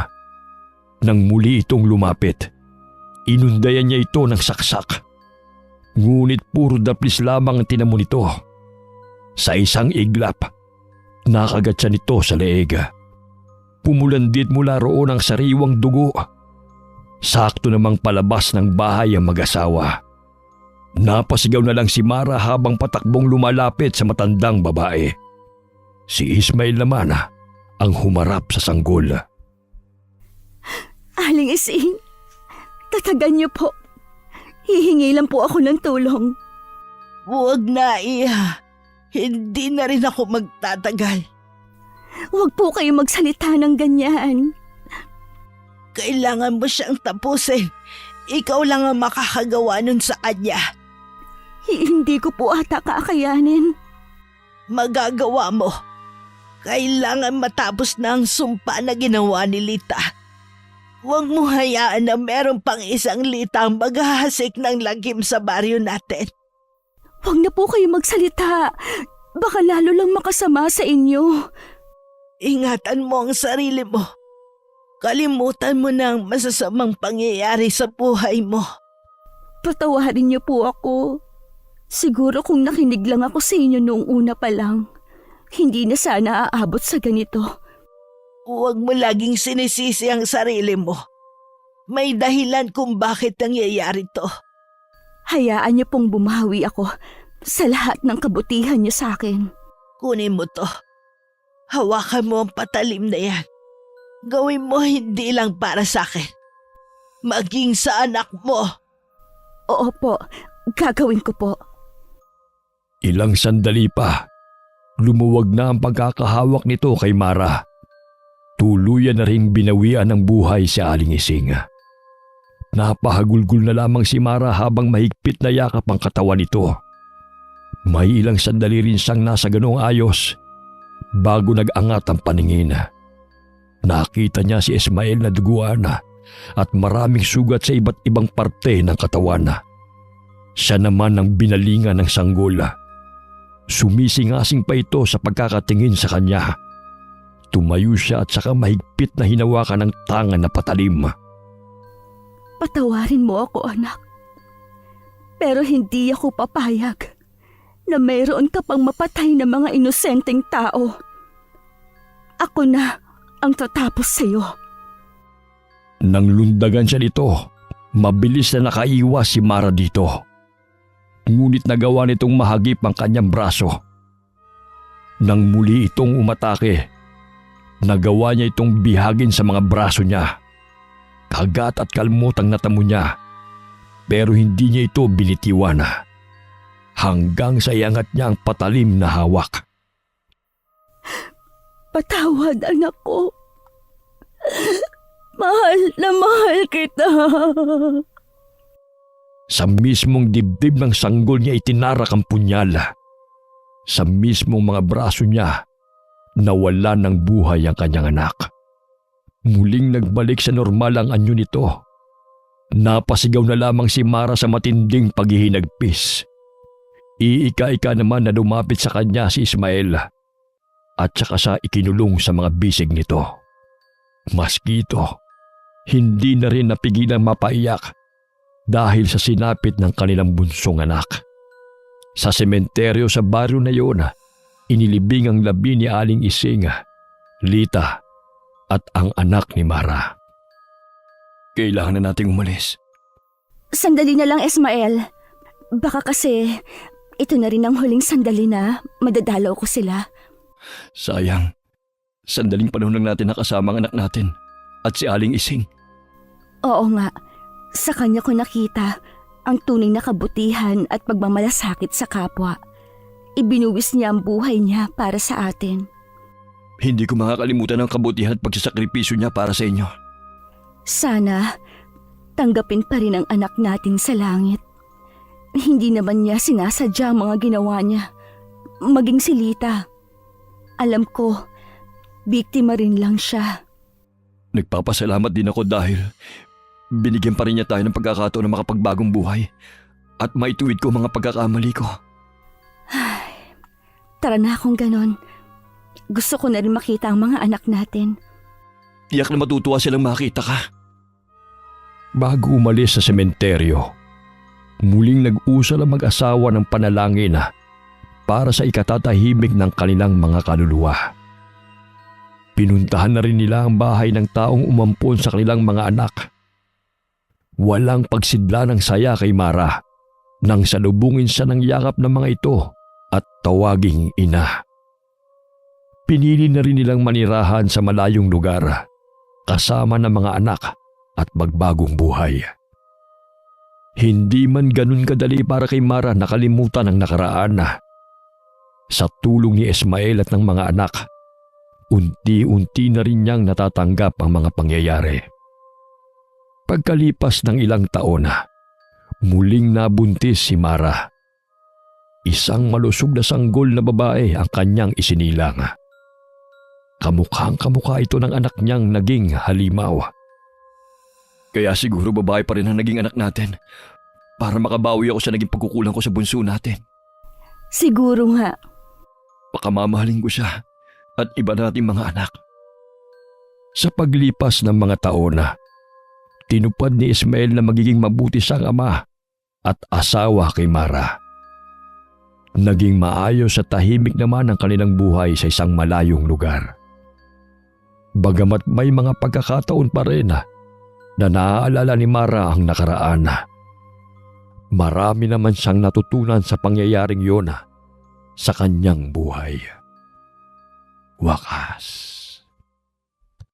Nang muli itong lumapit, inundayan niya ito ng saksak. Ngunit puro daplis lamang ang tinamo nito. Sa isang iglap, nakagat siya nito sa leeg. Pumulandit mula roon ang sariwang dugo. Sakto namang palabas ng bahay ang mag-asawa. Napasigaw na lang si Mara habang patakbong lumalapit sa matandang babae. Si Ismael naman ang humarap sa sanggol. Aling Ising, tatagan niyo po. Hihingi lang po ako ng tulong. Huwag na, Iha. Hindi na rin ako magtatagal. Huwag po kayo magsalita ng ganyan. Kailangan mo siyang tapusin. Ikaw lang ang makakagawa nun sa kanya. Hindi ko po ata kakayanin. Magagawa mo. Kailangan matapos na ang sumpa na ginawa ni Lita. Huwag mo hayaan na meron pang isang Lita ang maghahasik ng lagim sa baryo natin. Huwag na po kayo magsalita. Baka lalo lang makasama sa inyo. Ingatan mo ang sarili mo. Kalimutan mo na ang masasamang pangyayari sa buhay mo. Patawarin niyo po ako. Siguro kung nakinig lang ako sa inyo noong una pa lang, hindi na sana aabot sa ganito. Huwag mo laging sinisisi ang sarili mo. May dahilan kung bakit nangyayari to. Hayaan niyo pong bumawi ako sa lahat ng kabutihan niyo sa akin. Kunin mo to. Hawakan mo ang patalim na yan. Gawin mo hindi lang para sa akin. Maging sa anak mo. Oo po, gagawin ko po. Ilang sandali pa, lumuwag na ang pagkakahawak nito kay Mara. Tuluyan na ring binawian ng buhay si Aling Ising. Napahagulgul na lamang si Mara habang mahigpit na yakap ang katawan nito. May ilang sandali rin siyang nasa ganoong ayos bago nag-angat ang paningin. Nakita niya si Ismael na duguan at maraming sugat sa iba't ibang parte ng katawan. Siya naman ang binalingan ng sanggol. Sumisingasing pa ito sa pagkakatingin sa kanya. Tumayo siya at saka mahigpit na hinawakan ng tangan na patalim. Patawarin mo ako, anak. Pero hindi ako papayag na mayroon ka pang mapatay na mga inosenteng tao. Ako na ang tatapos sa'yo. Nang lundagan siya nito, mabilis na nakaiwas si Mara dito. Ngunit nagawa nitong mahagip ang kanyang braso. Nang muli itong umatake, nagawa niya itong bihagin sa mga braso niya. Kagat at kalmot ang natamo niya, pero hindi niya ito binitiwan. Hanggang sa iangat niya ang patalim na hawak. Patawad, anak ko. Mahal na mahal kita. Sa mismong dibdib ng sanggol niya itinarak ang punyal. Sa mismong mga braso niya, nawala ng buhay ang kanyang anak. Muling nagbalik sa normal ang anyo nito. Napasigaw na lamang si Mara sa matinding paghihinagpis. Iika-ika naman na lumapit sa kanya si Ismael at saka sa ikinulong sa mga bisig nito. Maski ito, hindi na rin napigilang mapaiyak dahil sa sinapit ng kanilang bunsong anak. Sa sementeryo sa baryo na yun, inilibing ang labi ni Aling Ising, Lita at ang anak ni Mara. Kailangan na nating umalis. Sandali na lang, Ismael. Baka kasi ito na rin ang huling sandali na madadalaw ko sila. Sayang. Sandaling panahon lang natin nakasama ang anak natin at si Aling Ising. Oo nga, sa kanya ko nakita ang tunay na kabutihan at pagmamalasakit sa kapwa. Ibinuwis niya ang buhay niya para sa atin. Hindi ko makakalimutan ang kabutihan at pagsasakripisyo niya para sa inyo. Sana tanggapin pa rin ang anak natin sa langit. Hindi naman niya sinasadya ang mga ginawa niya. Maging si Lita. Alam ko, biktima rin lang siya. Nagpapasalamat din ako dahil binigyan pa rin niya tayo ng pagkakataon na makapagbagong buhay at maituwid ko mga pagkakamali ko. Tara na kung ganon. Gusto ko na rin makita ang mga anak natin. Tiyak na matutuwa silang makita ka. Bago umalis sa sementeryo, muling nag-usal ang mag-asawa ng panalangin para sa ikatatahimik ng kanilang mga kaluluwa. Pinuntahan na rin nila ang bahay ng taong umampon sa kanilang mga anak. Walang pagsidla ng saya kay Mara nang salubungin siya ng yakap ng mga ito at tawaging ina. Pinili na rin nilang manirahan sa malayong lugar kasama ng mga anak at magbagong buhay. Hindi man ganun kadali para kay Mara nakalimutan ang nakaraan. Sa tulong ni Ismael at ng mga anak, unti-unti na rin niyang natatanggap ang mga pangyayari. Pagkalipas ng ilang taon, muling nabuntis si Mara. Isang malusog na sanggol na babae ang kanyang isinilang. Kamukhang kamukha ito ng anak niyang naging halimaw. Kaya siguro babae pa rin ang naging anak natin para makabawi ako sa naging pagkukulang ko sa bunso natin. Siguro nga. Baka mamahalin ko siya at iba nating mga anak. Sa paglipas ng mga taon, tinupad ni Ismael na magiging mabuti siyang ama at asawa kay Mara. Naging maayos at tahimik naman ang kanilang buhay sa isang malayong lugar. Bagamat may mga pagkakataon pa rin na naaalala ni Mara ang nakaraan. Marami naman siyang natutunan sa pangyayaring yun sa kanyang buhay. Wakas.